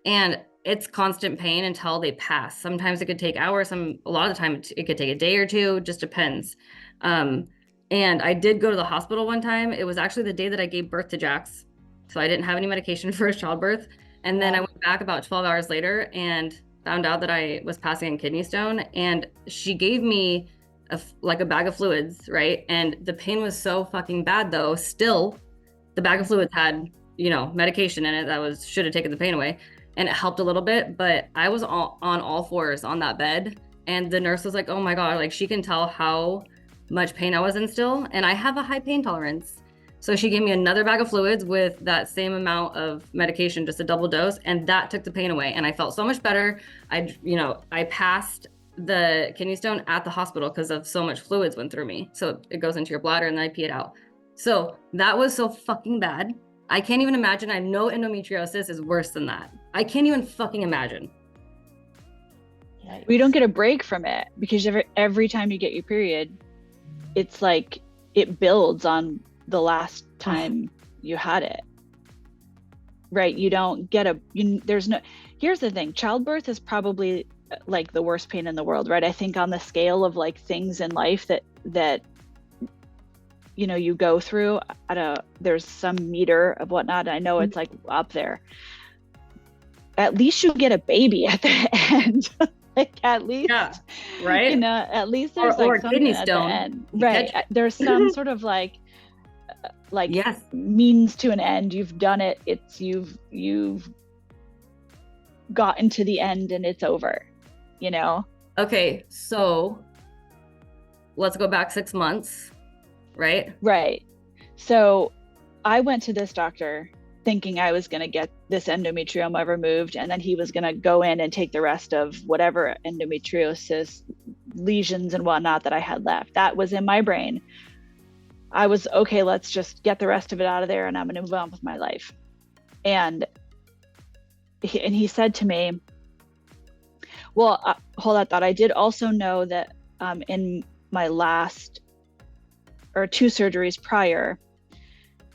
and it's constant pain until they pass. Sometimes it could take hours. A lot of the time it could take a day or 2, just depends. And I did go to the hospital one time. It was actually the day that I gave birth to Jax. So I didn't have any medication for his childbirth. And then I went back about 12 hours later and found out that I was passing a kidney stone. And she gave me a bag of fluids, right? And the pain was so fucking bad though. Still, the bag of fluids had, medication in it that should have taken the pain away. And it helped a little bit, but I was on all fours on that bed. And the nurse was like, oh my God, like she can tell how much pain I was in still. And I have a high pain tolerance. So she gave me another bag of fluids with that same amount of medication, just a double dose. And that took the pain away. And I felt so much better. I passed the kidney stone at the hospital because of so much fluids went through me. So it goes into your bladder and then I pee it out. So that was so fucking bad. I can't even imagine. I know endometriosis is worse than that. I can't even fucking imagine. We don't get a break from it because every time you get your period, it's like it builds on the last time you had it. Right? You don't get here's the thing. Childbirth is probably like the worst pain in the world, right? I think on the scale of like things in life that you go through there's some meter of whatnot. I know it's like up there. At least you get a baby at the end. Like at least, yeah, right? At least there's or something kidney at stone. the end. Right. There's some sort of like yes, means to an end. You've done it. You've gotten to the end and it's over, Okay, so let's go back 6 months, right? Right. So I went to this doctor thinking I was going to get this endometrioma removed, and then he was going to go in and take the rest of whatever endometriosis lesions and whatnot that I had left. That was in my brain. I was, okay, let's just get the rest of it out of there and I'm going to move on with my life. And he said to me, well, hold that thought. I did also know that in my last 2 surgeries prior,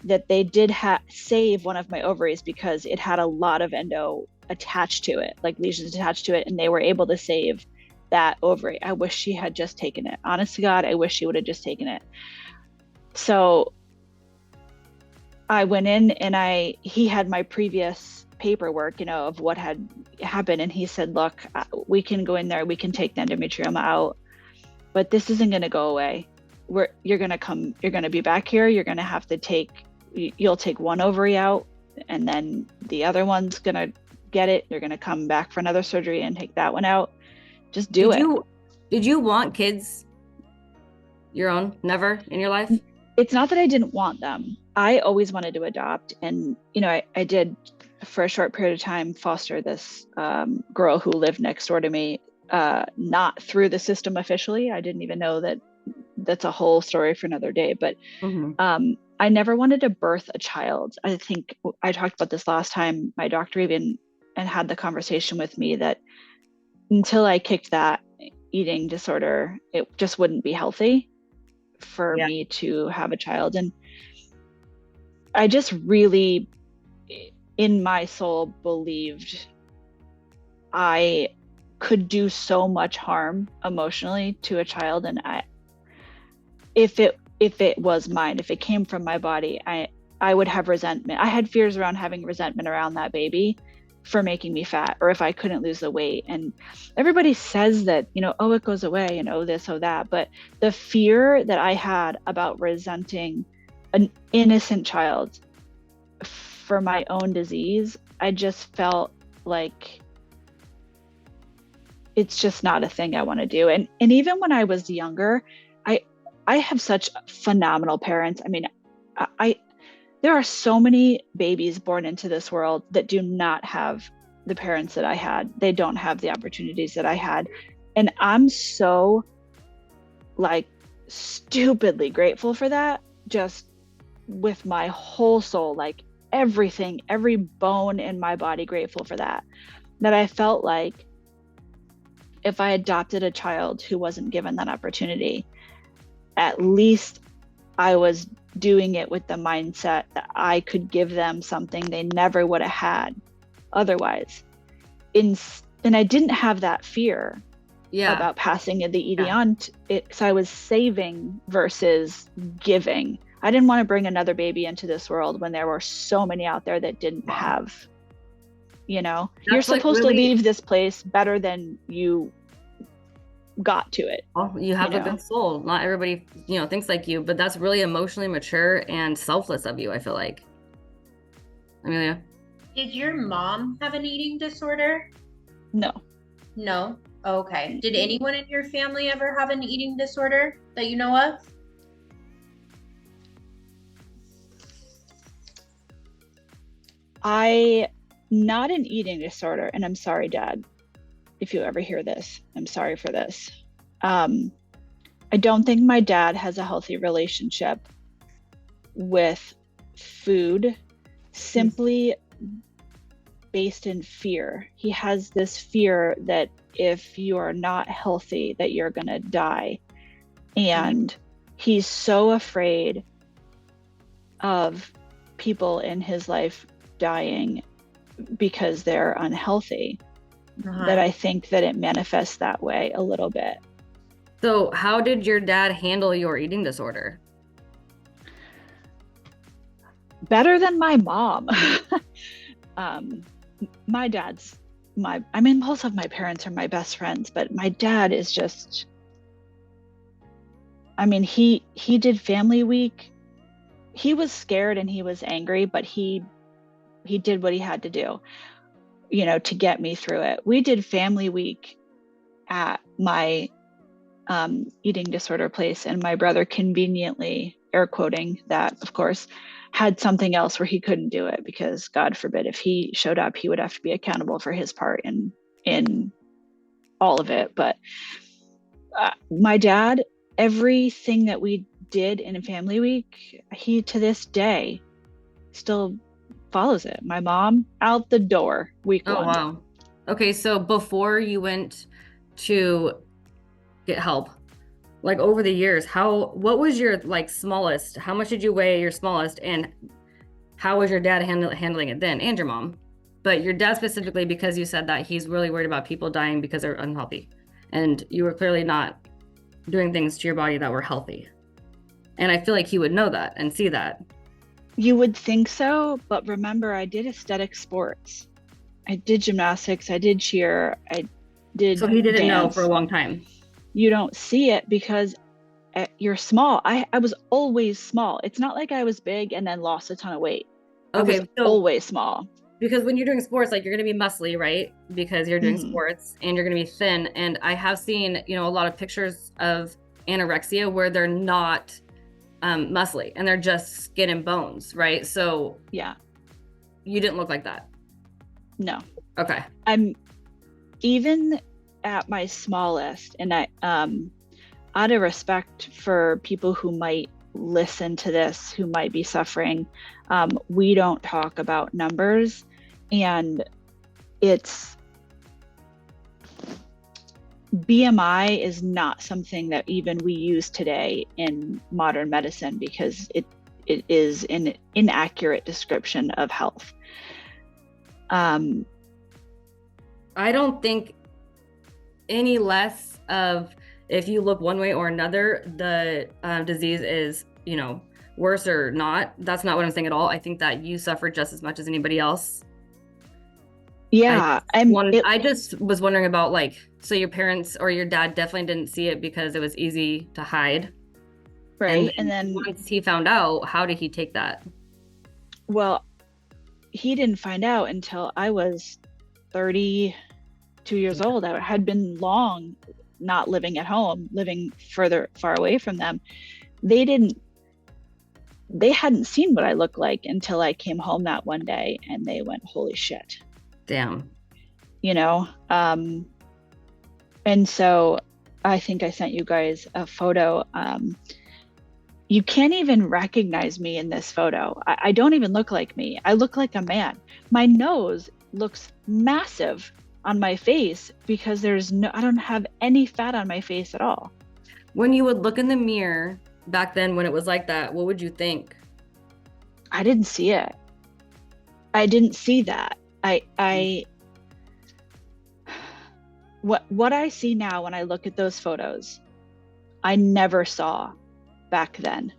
that they did save one of my ovaries because it had a lot of endo attached to it, like lesions attached to it, and they were able to save that ovary. I wish she had just taken it. Honest to God, I wish she would have just taken it. So I went in and he had my previous paperwork, of what had happened. And he said, look, we can go in there, we can take the endometrioma out, but this isn't going to go away. You're going to be back here. You're going to have to you'll take one ovary out and then the other one's going to get it. You're going to come back for another surgery and take that one out. Just do it. Did you want kids? Your own? Never in your life? It's not that I didn't want them. I always wanted to adopt. And, I did for a short period of time foster this girl who lived next door to me, not through the system officially. I didn't even know that. That's a whole story for another day. But I never wanted to birth a child. I think I talked about this last time. My doctor even had the conversation with me that until I kicked that eating disorder, it just wouldn't be healthy. for me to have a child. And I just really, in my soul, believed I could do so much harm emotionally to a child. And if it was mine, if it came from my body, I would have resentment. I had fears around having resentment around that baby for making me fat, or if I couldn't lose the weight. And everybody says that, oh, it goes away, and oh, this, oh, that. But the fear that I had about resenting an innocent child for my own disease, I just felt like it's just not a thing I want to do. And even when I was younger, I have such phenomenal parents. I mean, there are so many babies born into this world that do not have the parents that I had. They don't have the opportunities that I had. And I'm so stupidly grateful for that, just with my whole soul, everything, every bone in my body, grateful for that I felt like if I adopted a child who wasn't given that opportunity, at least I was doing it with the mindset that I could give them something they never would have had otherwise. And I didn't have that fear about passing the ED on. So I was saving versus giving. I didn't want to bring another baby into this world when there were so many out there that didn't have, you're supposed to leave this place better than you got to it. Well, you have a good soul. Not everybody, thinks like you, but that's really emotionally mature and selfless of you, I feel like. Emelia? Did your mom have an eating disorder? No. No? Okay. Did anyone in your family ever have an eating disorder that you know of? Not an eating disorder, and I'm sorry, Dad, if you ever hear this, I'm sorry for this. I don't think my dad has a healthy relationship with food, simply based in fear. He has this fear that if you are not healthy, that you're gonna die. And he's so afraid of people in his life dying because they're unhealthy. That I think that it manifests that way a little bit. So how did your dad handle your eating disorder? Better than my mom. My dad's both of my parents are my best friends, but my dad is just, he did family week. He was scared and he was angry, but he did what he had to do, to get me through it. We did family week at my eating disorder place, and my brother conveniently, air quoting that, of course, had something else where he couldn't do it because, God forbid, if he showed up, he would have to be accountable for his part in all of it. But my dad, everything that we did in a family week, he to this day still follows it. My mom out the door week 1. Oh, wow. Okay, so before you went to get help, over the years, what was your smallest? How much did you weigh your smallest, and how was your dad handling it then, and your mom? But your dad specifically, because you said that he's really worried about people dying because they're unhealthy, and you were clearly not doing things to your body that were healthy. And I feel like he would know that and see that. You would think so, but remember, I did aesthetic sports. I did gymnastics, I did cheer, I did So he didn't dance. know for a long time. You don't see it because you're small. I was always small. It's not like I was big and then lost a ton of weight. Okay, I was always small. Because when you're doing sports, you're going to be muscly, right? Because you're doing sports and you're going to be thin. And I have seen, a lot of pictures of anorexia where they're not muscly and they're just skin and bones, right? So yeah, you didn't look like that. No. Okay. I'm even at my smallest, and I out of respect for people who might listen to this, who might be suffering, we don't talk about numbers, and it's BMI is not something that even we use today in modern medicine because it is an inaccurate description of health. I don't think any less of if you look one way or another, the disease is, worse or not. That's not what I'm saying at all. I think that you suffer just as much as anybody else. Yeah. I just was wondering about so your parents or your dad definitely didn't see it because it was easy to hide. Right. And then once he found out, how did he take that? Well, he didn't find out until I was 32 years old. I had been long not living at home, living far away from them. They hadn't seen what I looked like until I came home that one day and they went, holy shit. Damn. And so I think I sent you guys a photo. You can't even recognize me in this photo. I don't even look like me. I look like a man. My nose looks massive on my face because I don't have any fat on my face at all. When you would look in the mirror back then when it was like that, what would you think? I didn't see it. I didn't see that. What I see now when I look at those photos, I never saw back then.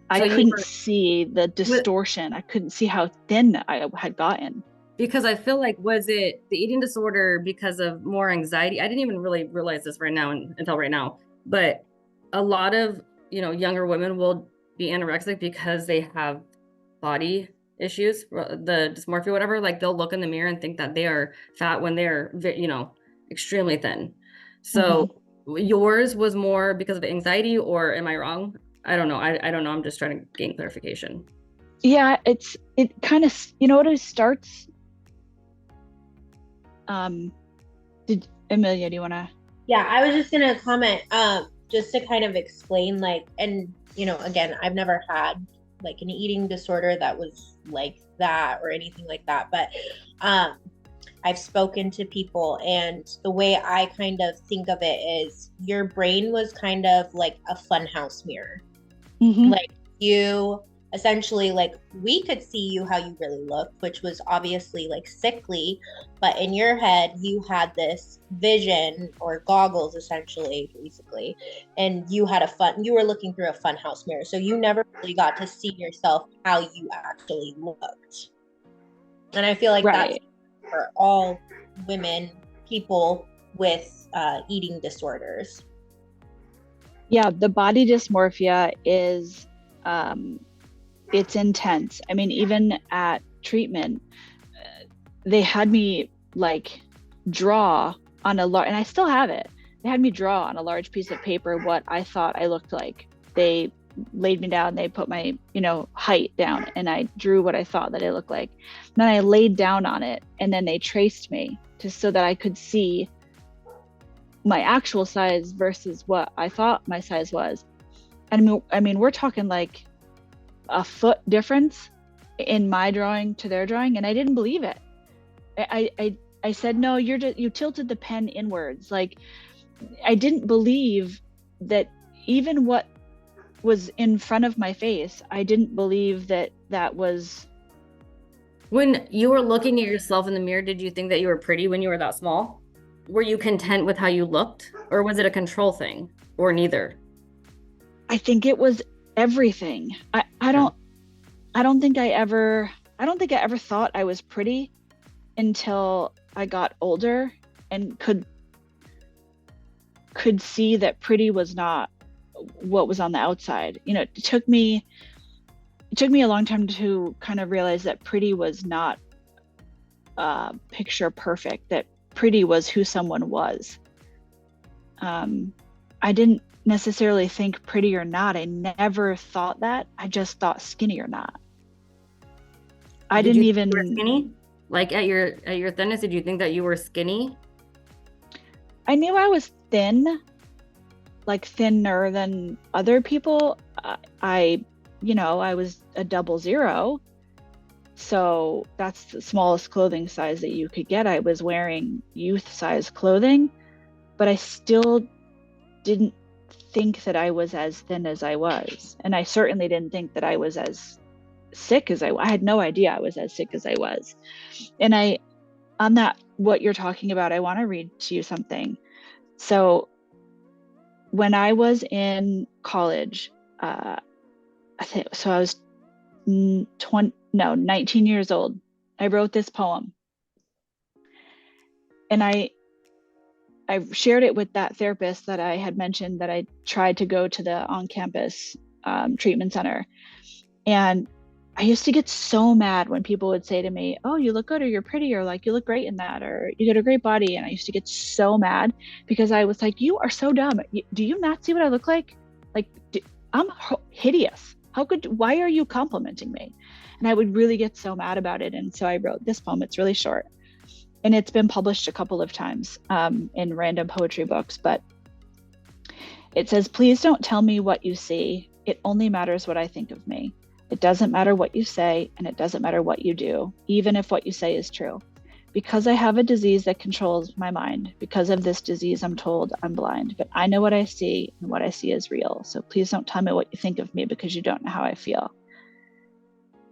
I couldn't see the distortion. I couldn't see how thin I had gotten. Because I feel like, was it the eating disorder because of more anxiety? I didn't even really realize this until right now. But a lot of, younger women will be anorexic because they have body issues, the dysmorphia, whatever. Like they'll look in the mirror and think that they are fat when they're, extremely thin. So yours was more because of anxiety, or am I wrong? I don't know. I don't know. I'm just trying to gain clarification. Yeah, it kind of, it starts. Emelia, do you want to? Yeah, I was just going to comment, just to kind of explain, and, again, I've never had an eating disorder that was like that or anything like that. But, I've spoken to people, and the way I kind of think of it is your brain was kind of like a funhouse mirror. Like you essentially, we could see you how you really look, which was obviously sickly, but in your head you had this vision or goggles essentially, basically, and you were looking through a funhouse mirror, so you never really got to see yourself how you actually looked. And I feel like that's for all women, people with eating disorders. Yeah, the body dysmorphia is it's intense. I mean, even at treatment, they had me draw on a large, and I still have it. They had me draw on a large piece of paper what I thought I looked like. They laid me down, they put my, height down, and I drew what I thought that it looked like. And then I laid down on it, and then they traced me just so that I could see my actual size versus what I thought my size was. And I mean, we're talking a foot difference in my drawing to their drawing, and I didn't believe it. I said, no, you tilted the pen inwards. I didn't believe that even what was in front of my face, I didn't believe that was. When you were looking at yourself in the mirror, did you think that you were pretty when you were that small? Were you content with how you looked, or was it a control thing, or neither? I think it was everything. I don't think I ever thought I was pretty until I got older and could see that pretty was not what was on the outside. It took me a long time to kind of realize that pretty was not picture perfect, that pretty was who someone was. I didn't necessarily think pretty or not. I never thought that. I just thought skinny or not. I didn't even. You were skinny? At your thinness, did you think that you were skinny? I knew I was thin, thinner than other people. I was a 00, so that's the smallest clothing size that you could get. I was wearing youth size clothing, but I still didn't think that I was as thin as I was. And I certainly didn't think that I was as sick as I had no idea I was as sick as I was. And on that, what you're talking about, I want to read to you something. So when I was in college, I was 19 years old. I wrote this poem. And I shared it with that therapist that I had mentioned that I tried to go to the on-campus treatment center. And I used to get so mad when people would say to me, oh, you look good, or you're pretty, or like, you look great in that, or you got a great body. And I used to get so mad because I was like, you are so dumb. Do you not see what I look like? Like, I'm hideous. Why are you complimenting me? And I would really get so mad about it. And so I wrote this poem. It's really short. And it's been published a couple of times in random poetry books. But it says, please don't tell me what you see. It only matters what I think of me. It doesn't matter what you say, and it doesn't matter what you do, even if what you say is true. Because I have a disease that controls my mind, because of this disease, I'm told I'm blind, but I know what I see, and what I see is real. So please don't tell me what you think of me, because you don't know how I feel.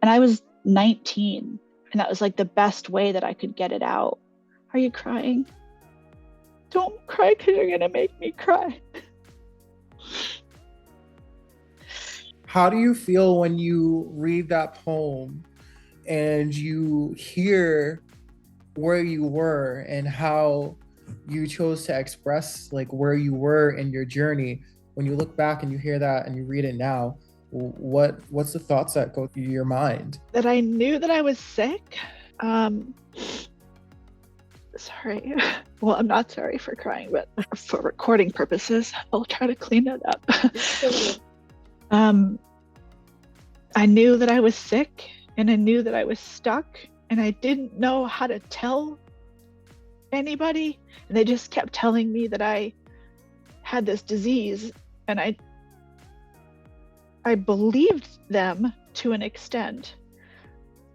And I was 19, and that was like the best way that I could get it out. Are you crying? Don't cry, because you're going to make me cry. How do you feel when you read that poem and you hear where you were and how you chose to express like where you were in your journey? When you look back and you hear that and you read it now, what's the thoughts that go through your mind? That I knew that I was sick. Sorry. Well, I'm not sorry for crying, but for recording purposes, I'll try to clean it up. I knew that I was sick, and I knew that I was stuck, and I didn't know how to tell anybody. And they just kept telling me that I had this disease, and I believed them to an extent.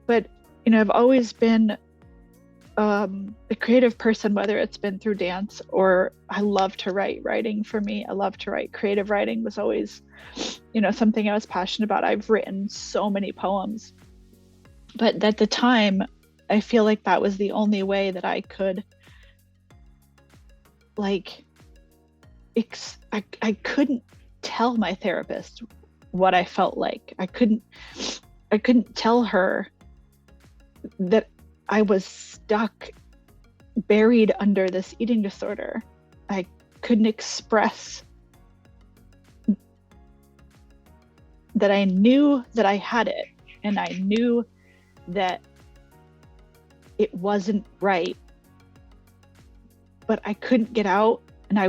But, I've always been a creative person, whether it's been through dance or I love to write. Writing for me, I love to write. Creative writing was always, something I was passionate about. I've written so many poems, but at the time, I feel like that was the only way that I could, like, I couldn't tell my therapist what I felt like. I couldn't tell her that I was stuck, buried under this eating disorder. I couldn't express that I knew that I had it, and I knew that it wasn't right, but I couldn't get out, and I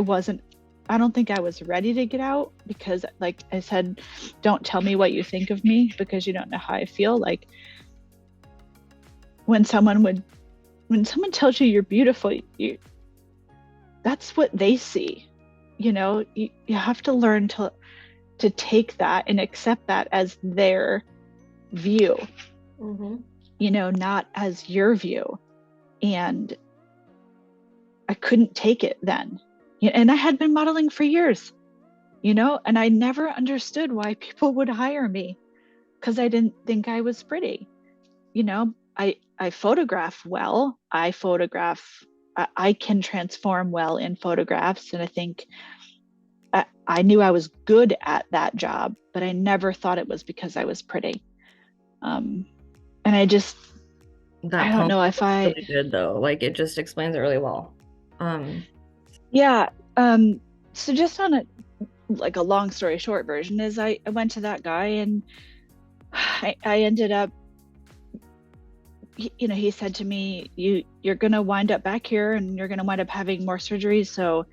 don't think I was ready to get out, because like I said, don't tell me what you think of me, because you don't know how I feel. Like, when someone tells you you're beautiful, that's what they see. You have to learn to take that and accept that as their view, not as your view. And I couldn't take it then. And I had been modeling for years, and I never understood why people would hire me, because I didn't think I was pretty. I photograph well. I can transform well in photographs. And I think I knew I was good at that job, but I never thought it was because I was pretty. And I don't know if I really good though. Like, it just explains it really well. Yeah. So just on a long story short version is I went to that guy, and I ended up, he said to me, you're going to wind up back here, and you're going to wind up having more surgeries. So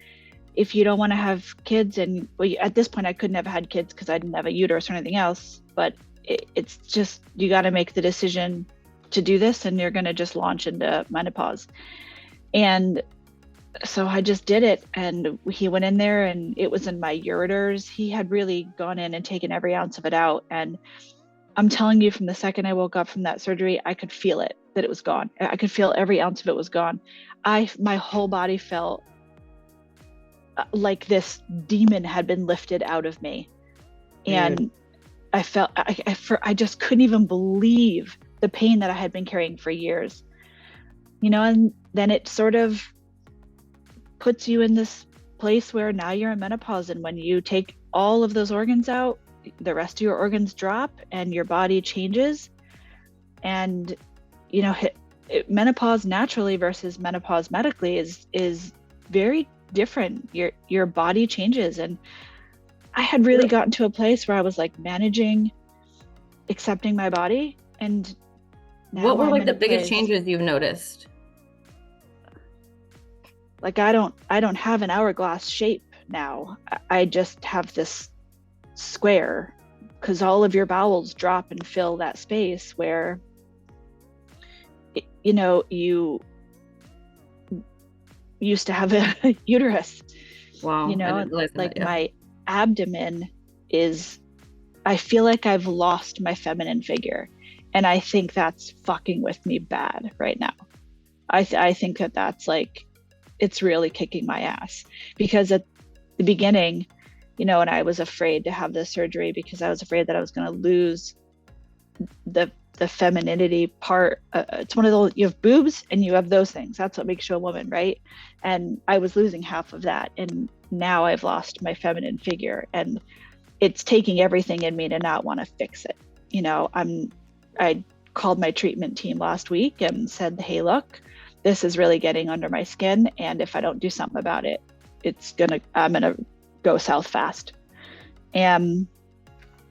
if you don't want to have kids, and at this point I couldn't have had kids because I didn't have a uterus or anything else, but it's just, you got to make the decision to do this, and you're going to just launch into menopause. And so I just did it, and he went in there, and it was in my ureters. He had really gone in and taken every ounce of it out. And I'm telling you, from the second I woke up from that surgery, I could feel it, that it was gone. I could feel every ounce of it was gone. My whole body felt like this demon had been lifted out of me. And I felt, I just couldn't even believe the pain that I had been carrying for years, and then it sort of puts you in this place where now you're in menopause. And when you take all of those organs out, the rest of your organs drop and your body changes. And, menopause naturally versus menopause medically is very different. Your body changes. And I had really gotten to a place where I was like managing, accepting my body. And what were like the biggest changes you've noticed? Like I don't have an hourglass shape now. I just have this square, because all of your bowels drop and fill that space where, you used to have a uterus. Wow. Like my abdomen I feel like I've lost my feminine figure. And I think that's fucking with me bad right now. I think that's like, it's really kicking my ass, because at the beginning, and I was afraid to have this surgery because I was afraid that I was going to lose the femininity part. It's one of those, you have boobs and you have those things. That's what makes you a woman, right? And I was losing half of that. And now I've lost my feminine figure, and it's taking everything in me to not want to fix it. I called my treatment team last week and said, hey, look, this is really getting under my skin. And if I don't do something about it, I'm going to go south fast. And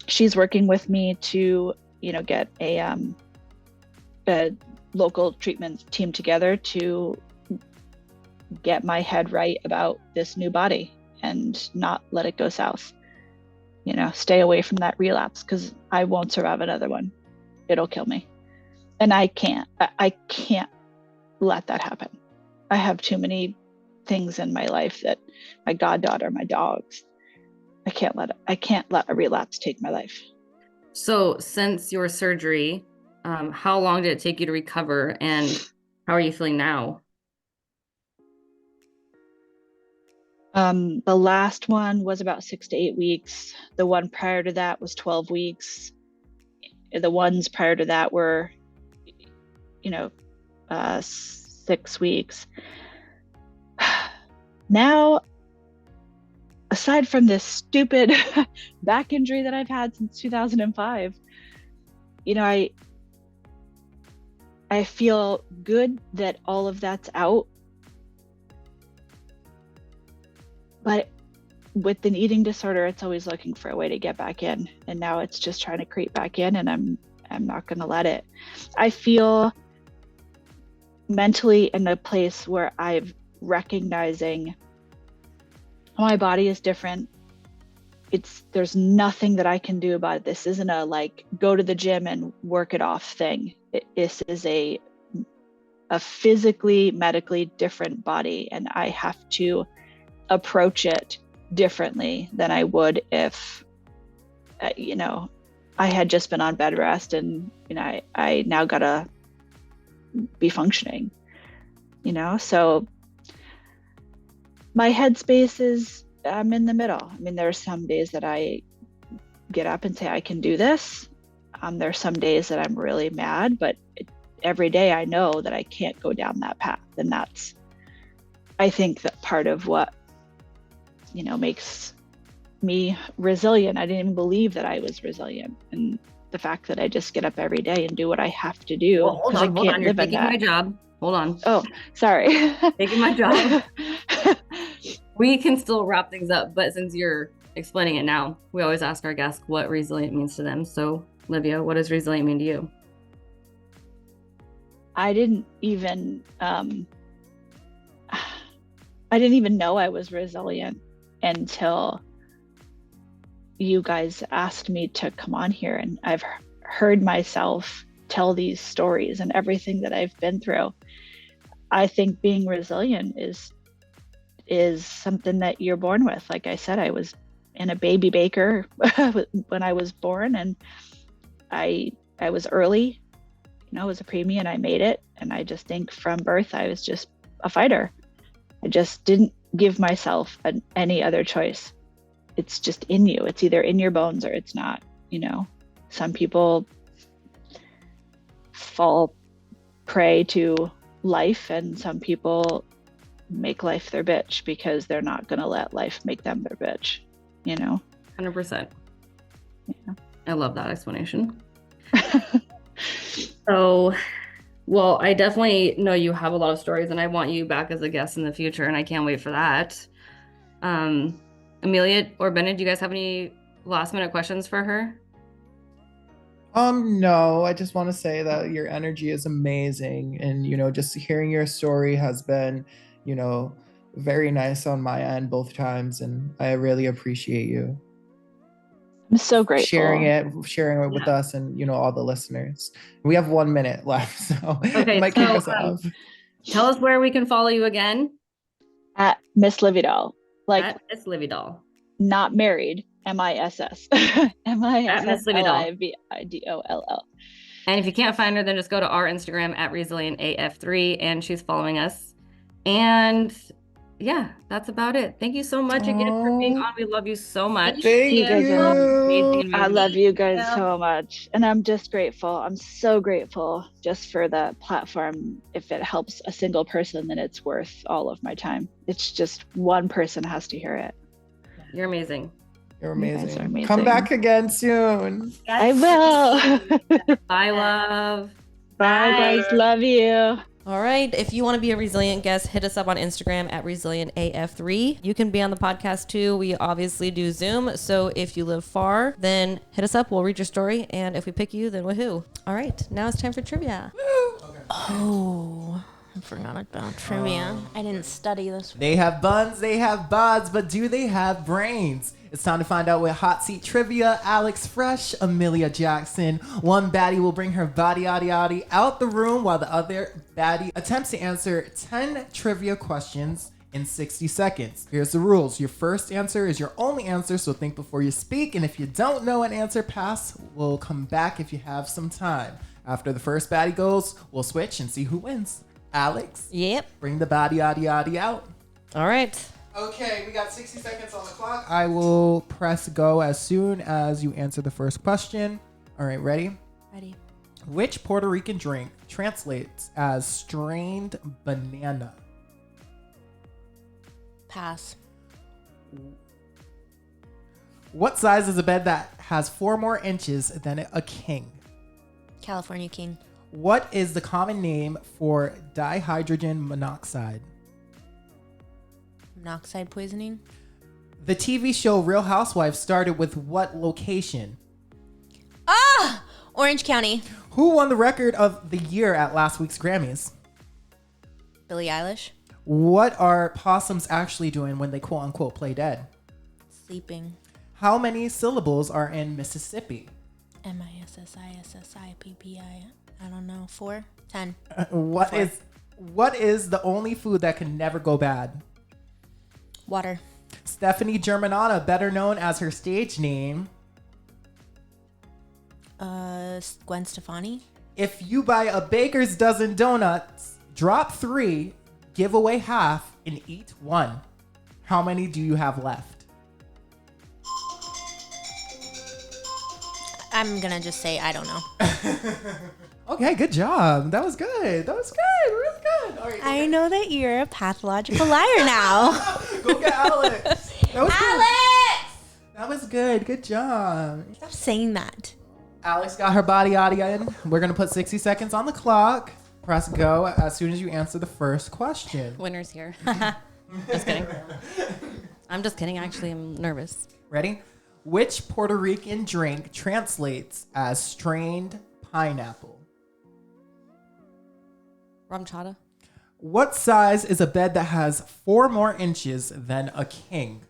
she's working with me to, get a local treatment team together to get my head right about this new body and not let it go south. Stay away from that relapse, because I won't survive another one. It'll kill me. And I can't let that happen. I have too many things in my life, that my goddaughter, my dogs, I can't let a relapse take my life. So since your surgery, how long did it take you to recover, and how are you feeling now? The last one was about 6 to 8 weeks. The one prior to that was 12 weeks. The ones prior to that were, 6 weeks. Now, aside from this stupid back injury that I've had since 2005, I feel good that all of that's out. But with an eating disorder, it's always looking for a way to get back in. And now it's just trying to creep back in, and I'm not going to let it. I feel mentally in a place where I'm recognizing my body is different. There's nothing that I can do about it. This isn't a like go to the gym and work it off thing. This is a physically, medically different body, and I have to approach it differently than I would if, I had just been on bed rest, and, I now gotta be functioning, so my headspace is, I'm in the middle. I mean, there are some days that I get up and say, I can do this. There are some days that I'm really mad, but every day I know that I can't go down that path. And that's, I think, that part of what, makes me resilient. I didn't even believe that I was resilient. And the fact that I just get up every day and do what I have to do. Well, hold on. You're taking my job. Hold on. Oh, sorry. Taking my job. We can still wrap things up, but since you're explaining it now, we always ask our guests what resilient means to them. So, Livia, what does resilient mean to you? I didn't even know I was resilient until you guys asked me to come on here, and I've heard myself tell these stories and everything that I've been through. I think being resilient is something that you're born with. Like I said, I was in a baby baker when I was born, and I was early, I was a preemie, and I made it. And I just think from birth, I was just a fighter. I just didn't give myself any other choice. It's just in you. It's either in your bones or it's not, you know. Some people fall prey to life, and some people make life their bitch because they're not going to let life make them their bitch, you know. 100%. Yeah. I love that explanation. So, well, I definitely know you have a lot of stories, and I want you back as a guest in the future, and I can't wait for that. Emelia or Bennett, do you guys have any last minute questions for her? No, I just want to say that your energy is amazing, and you know, just hearing your story has been, you know, very nice on my end both times, and I really appreciate you I'm so grateful. sharing it with us and, you know, all the listeners. We have 1 minute left, so Okay, it might kick us off. Tell us where we can follow you again. At Misslividoll, like At Misslividoll. not married, MISS. MISSLIVIDOLL. And if you can't find her, then just go to our Instagram at resilientaf3, and she's following us. And yeah, that's about it. Thank you so much again for being on. We love you so much. Thank you. Amazing. I love you guys so much. And I'm just grateful. I'm so grateful just for the platform. If it helps a single person, then it's worth all of my time. It's just one person has to hear it. You're amazing. You're You guys are amazing. amazing. Come back again soon. I will. Bye, love. Bye, guys. Love you. All right. If you want to be a resilient guest, hit us up on Instagram at resilientaf3. You can be on the podcast too. We obviously do Zoom. So if you live far, then hit us up. We'll read your story. And if we pick you, then woohoo. All right. Now it's time for trivia. Okay. Oh, I forgot about trivia. I didn't study this. They have buns, they have bods, but do they have brains? It's time to find out with Hot Seat Trivia. Alex Fresh, Emelia Jackson. One baddie will bring her body out the room while the other baddie attempts to answer 10 trivia questions in 60 seconds. Here's the rules. Your first answer is your only answer, so think before you speak. And if you don't know an answer, pass. We'll come back if you have some time. After the first baddie goes, we'll switch and see who wins. Alex? Yep. Bring the body out. All right. Okay, we got 60 seconds on the clock. I will press go as soon as you answer the first question. All right, ready? Ready. Which Puerto Rican drink translates as strained banana? Pass. What size is a bed that has 4 more inches than a king? California King. What is the common name for dihydrogen monoxide? Monoxide poisoning. The TV show Real Housewives started with what location? Ah! Orange County. Who won the record of the year at last week's Grammys? Billie Eilish. What are possums actually doing when they quote unquote play dead? Sleeping. How many syllables are in Mississippi? Mississippi. I don't know. 4? 10. What is the only food that can never go bad? Water. Stephanie Germanotta, better known as her stage name. Gwen Stefani. If you buy a baker's dozen donuts, drop 3, give away half, and eat 1. How many do you have left? I'm gonna just say I don't know. Okay, good job. That was good. Really good. All right, I know that you're a pathological liar now. go get Alex. That was Alex! Good. That was good. Good job. Stop saying that. Alex got her body in. We're going to put 60 seconds on the clock. Press go as soon as you answer the first question. Winner's here. Just kidding. I'm just kidding. Actually, I'm nervous. Ready? Which Puerto Rican drink translates as strained pineapple? Rum chata. What size is a bed that has 4 more inches than a king?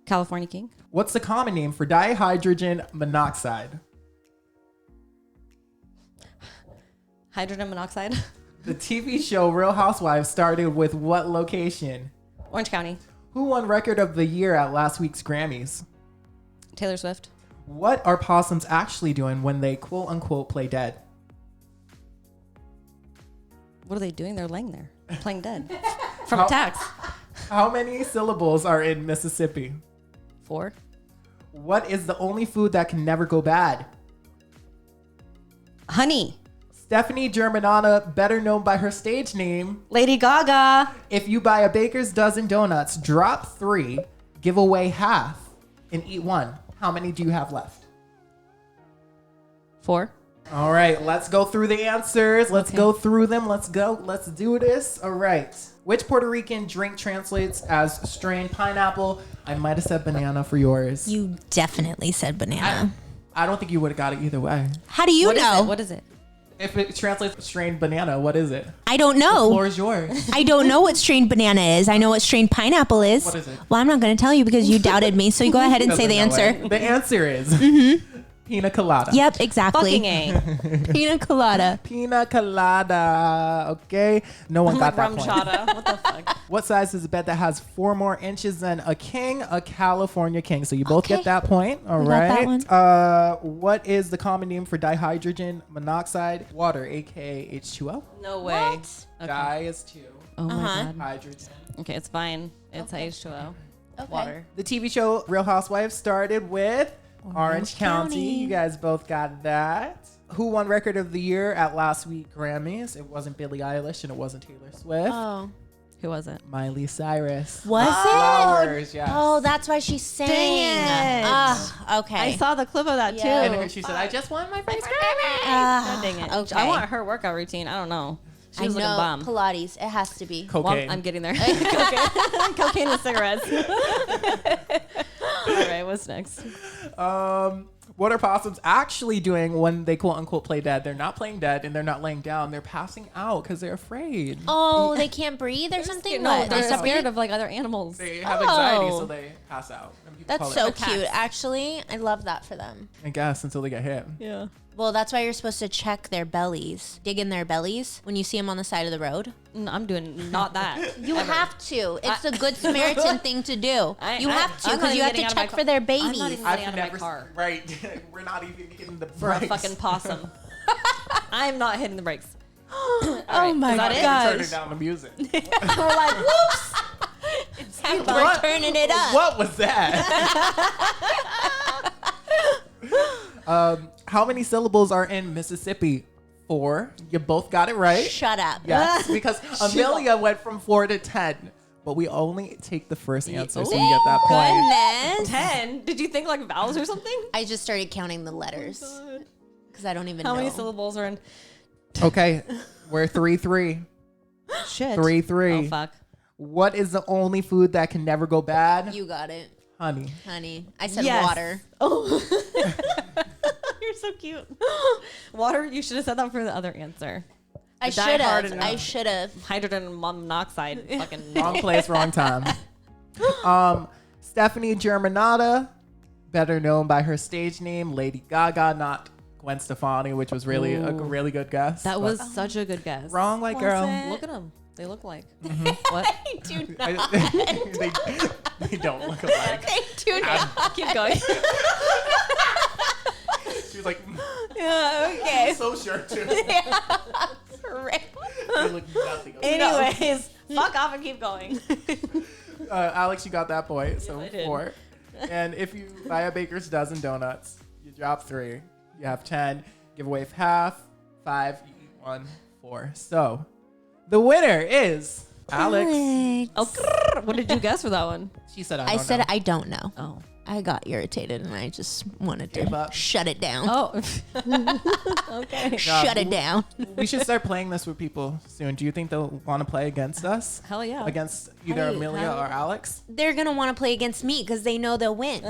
California King. What's the common name for dihydrogen monoxide? Hydrogen monoxide. The TV show Real Housewives started with what location? Orange County. Who won record of the year at last week's Grammys? Taylor Swift. What are possums actually doing when they quote unquote play dead? What are they doing? They're laying there, playing dead. From attacks. How many syllables are in Mississippi? 4. What is the only food that can never go bad? Honey. Stephanie Germanata, better known by her stage name, Lady Gaga. if you buy a baker's dozen donuts, drop 3, give away half, and eat 1, how many do you have left? 4. All right, let's go through the answers. Let's go through them. Let's go. Let's do this. All right. Which Puerto Rican drink translates as strained pineapple? I might have said banana for yours. You definitely said banana. I don't think you would have got it either way. How do you know? What is it? If it translates strained banana, what is it? I don't The know. floor is yours. I don't know what strained banana is. I know what strained pineapple is. What is it? Well, I'm not going to tell you because you doubted me. So you go ahead and say the Doesn't know answer. it. The answer is pina colada. Yep, exactly. Fucking A. Pina colada. Pina colada. Okay. No one got that Rum point. chata. What the fuck? What size is a bed that has 4 more inches than a king? A California king. So you both get that point. All We got that right. What is the common name for dihydrogen monoxide? Water, aka H2O. No way. Okay. Di is 2. Oh my god. Hydrogen. Okay, it's fine. It's H2O. Okay. Water. The TV show Real Housewives started with Orange County. You guys both got that. Who won Record of the Year at last week's Grammys? It wasn't Billie Eilish and it wasn't Taylor Swift. Oh. Who was it? Miley Cyrus. Was it? Flowers, yes. Oh, that's why she sang. Dang it. Okay. I saw the clip of that too. And then she said, I just won my first Grammy. God dang it. okay. I want her workout routine. I don't know. She I was looking know bomb. Pilates. It has to be. Cocaine. Well, I'm getting there. Cocaine. Cocaine and cigarettes. All right, what's next? What are possums actually doing when they quote unquote play dead? They're not playing dead and they're not laying down. They're passing out because they're afraid. Oh, they can't breathe or something? No, What? they're They're scared of like other animals. They have anxiety, Oh. so they pass out. And people That's call so it cute. Actually, I love that for them. I guess until they get hit. Yeah. Well, that's why you're supposed to check their bellies, dig in their bellies when you see them on the side of the road. No, I'm doing not that. You have to. It's a good Samaritan thing to do. You have to I'm not because you even have to getting out of my check car. for their I'm not babies. even getting out of my car Right. We're not even hitting the for a brakes. fucking possum. I'm not hitting the brakes. Oh my is that it? Turning gosh. down the music. We're like, whoops. It's time about turning it up. What was that? How many syllables are in Mississippi? 4. You both got it right. Shut up. Yes, because Amelia went from 4 to 10. But we only take the first answer, so you Oh, get that point. Goodness. 10. Did you think like vowels or something? I just started counting the letters because I don't even How know. many syllables are in? Okay, we're 3-3. Shit. 3-3. Oh fuck. What is the only food that can never go bad? You got it, Honey. honey. I said Yes. water. Oh. You're so cute. Water. You should have said that for the other answer. I Die should hard have. enough. I should have. Hydrogen monoxide. Fucking Wrong place, wrong time. Stephanie Germanata, better known by her stage name, Lady Gaga, not Gwen Stefani, which was really a Ooh. really good guess. That but was such a good guess. wrong, like girl. Look at them. They look like. What? I do not. they don't look alike. They do not. Keep going. She was like, Yeah, okay. so sure too. Right. They look nothing alike. Anyways, fuck off and keep going. Alex, you got that point. So I did. 4. And if you buy a baker's dozen donuts, you drop 3. You have 10. Give away half. 5. You eat 1. 4. So the winner is Alex. Oh, what did you guess for that one? She said, I said I don't know. Oh. I got irritated and I just wanted Gave to up. shut it down. Oh. Okay. Shut it down. We should start playing this with people soon. Do you think they'll want to play against us? Hell yeah. Against either Hey, Amelia or Alex? They're going to want to play against me because they know they'll win.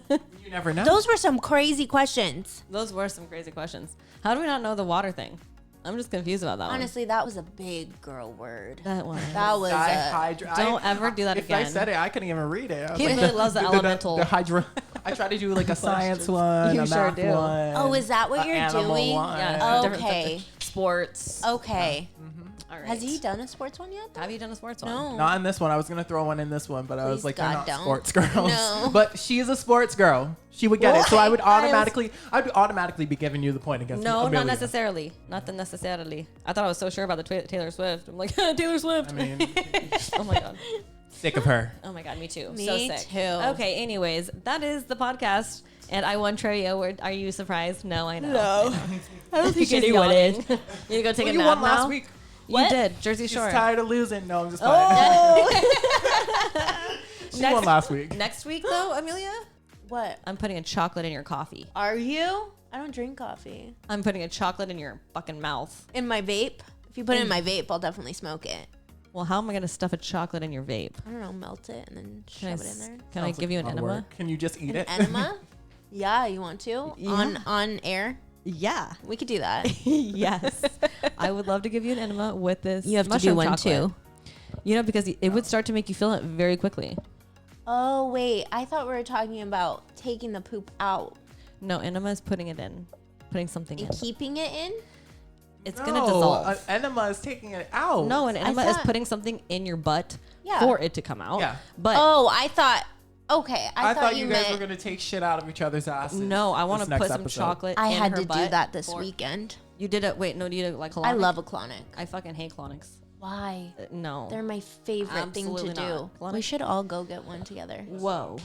You never know. Those were some crazy questions. Those were some crazy questions. How do we not know the water thing? I'm just confused about that Honestly, that was a big girl word. one. That one. That was a, Dihydro- Don't ever do that if again. I said it, I couldn't even read it. I was He really loves the elemental. The hydro. I try to do like a science one, You a sure math do. one. Oh, is that what a you're animal doing? one. Yeah. Okay. different subjects. Sports. Okay. All right. Has he done a sports one yet? Have you done a sports one? No. Not in this one. I was gonna throw one in this one, but I was Please, like, God, they're not don't. sports girls. No. But she's a sports girl. She would get it. So I would Why? I would automatically be giving you the point against No, Amelia. not necessarily. Not necessarily. I thought I was so sure about the Taylor Swift. I'm like, Taylor Swift. I mean, Oh my god. Sick of her. Oh my God, me too. Me so sick. too. Okay, anyways, that is the podcast. And I won trivia. Are you surprised? No, I know. No. I don't think She's anyone yawning. is. You go take a You nap won now? last week. You did. Jersey She's Shore. tired of losing. No, I'm just Oh. She won last week. Next week, though, Amelia, What? I'm putting a chocolate in your coffee. Are you? I don't drink coffee. I'm putting a chocolate in your fucking mouth. In my vape? If you put it in my vape, I'll definitely smoke it. Well, how am I going to stuff a chocolate in your vape? I don't know, melt it and then Can shove it in there. Can I give you an enema? Work. Can you just eat An it? enema? Yeah, you want to? Yeah. On air? Yeah. We could do that. Yes. I would love to give you an enema with this. You have to do mushroom one chocolate. too. You know, because it would start to make you feel it very quickly. Oh, wait. I thought we were talking about taking the poop out No, enema is putting it in. Putting something and in. keeping it in. It's going to dissolve. An enema is taking it out. No, an enema is thought- putting something in your butt Yeah. for it to come out. Yeah. But Oh, I thought. Okay, I thought you guys meant. were gonna take shit out of each other's asses. no, I want this to next put some episode. chocolate I in had her to do butt that this for- weekend. You did it. Wait, no, do you like colonic? I love a clonic. I fucking hate colonics. Why? No. They're my favorite thing to Absolutely do. not. Colonic- We should all go get one together. Whoa.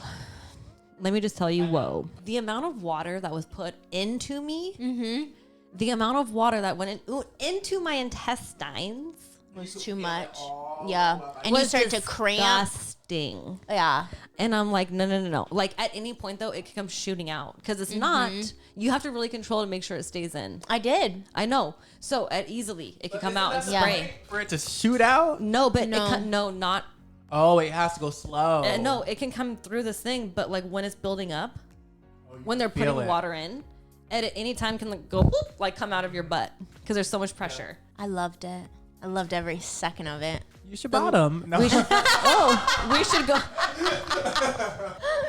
Let me just tell you, whoa. The amount of water that was put into me, the amount of water that went into my intestines Was too much. Yeah, and you was start to cramp. disgusting. Yeah. And I'm like, no. Like at any point though, it could come shooting out because it's not. You have to really control to make sure it stays in. I did. I know. So easily it could come out and Isn't that spray. the point for it to shoot out? No, but No. not. Oh, it has to go slow. No, it can come through this thing, but like when it's building up, when they're feel putting it. water in, at any time can like go boop, like come out of your butt because there's so much pressure. I loved it. I loved every second of it. You should bottom. No. We should go.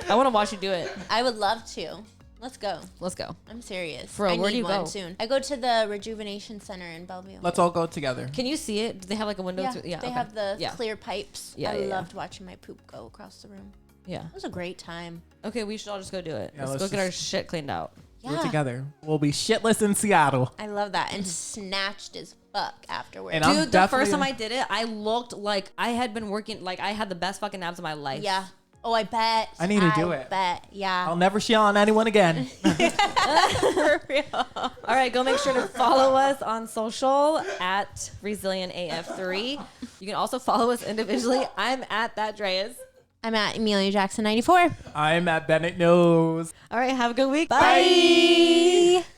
I want to watch you do it. I would love to. Let's go. Let's go. I'm serious. For real, I where do need you one go? soon. I go to the Rejuvenation Center in Bellevue. Let's all go together. Can you see it? Do they have like a window? Yeah, through? they okay. have the yeah. clear pipes. Yeah, I yeah, yeah. loved watching my poop go across the room. Yeah. It was a great time. Okay, we should all just go do it. Yeah, let's let's go get our just- shit cleaned out. Do it Yeah, together. We'll be shitless in Seattle. I love that. And snatched as fuck afterwards. And I'm Dude, the definitely- first time I did it, I looked like I had been working. Like I had the best fucking abs of my life. Yeah. Oh, I bet. I need to do it. Bet. Yeah. I'll never shit on anyone again. For real. All right, go make sure to follow us on social at ResilientAF3. You can also follow us individually. I'm at That Dreas. I'm at Emelia Jackson 94. I'm at Bennett Knows. All right, have a good week. Bye.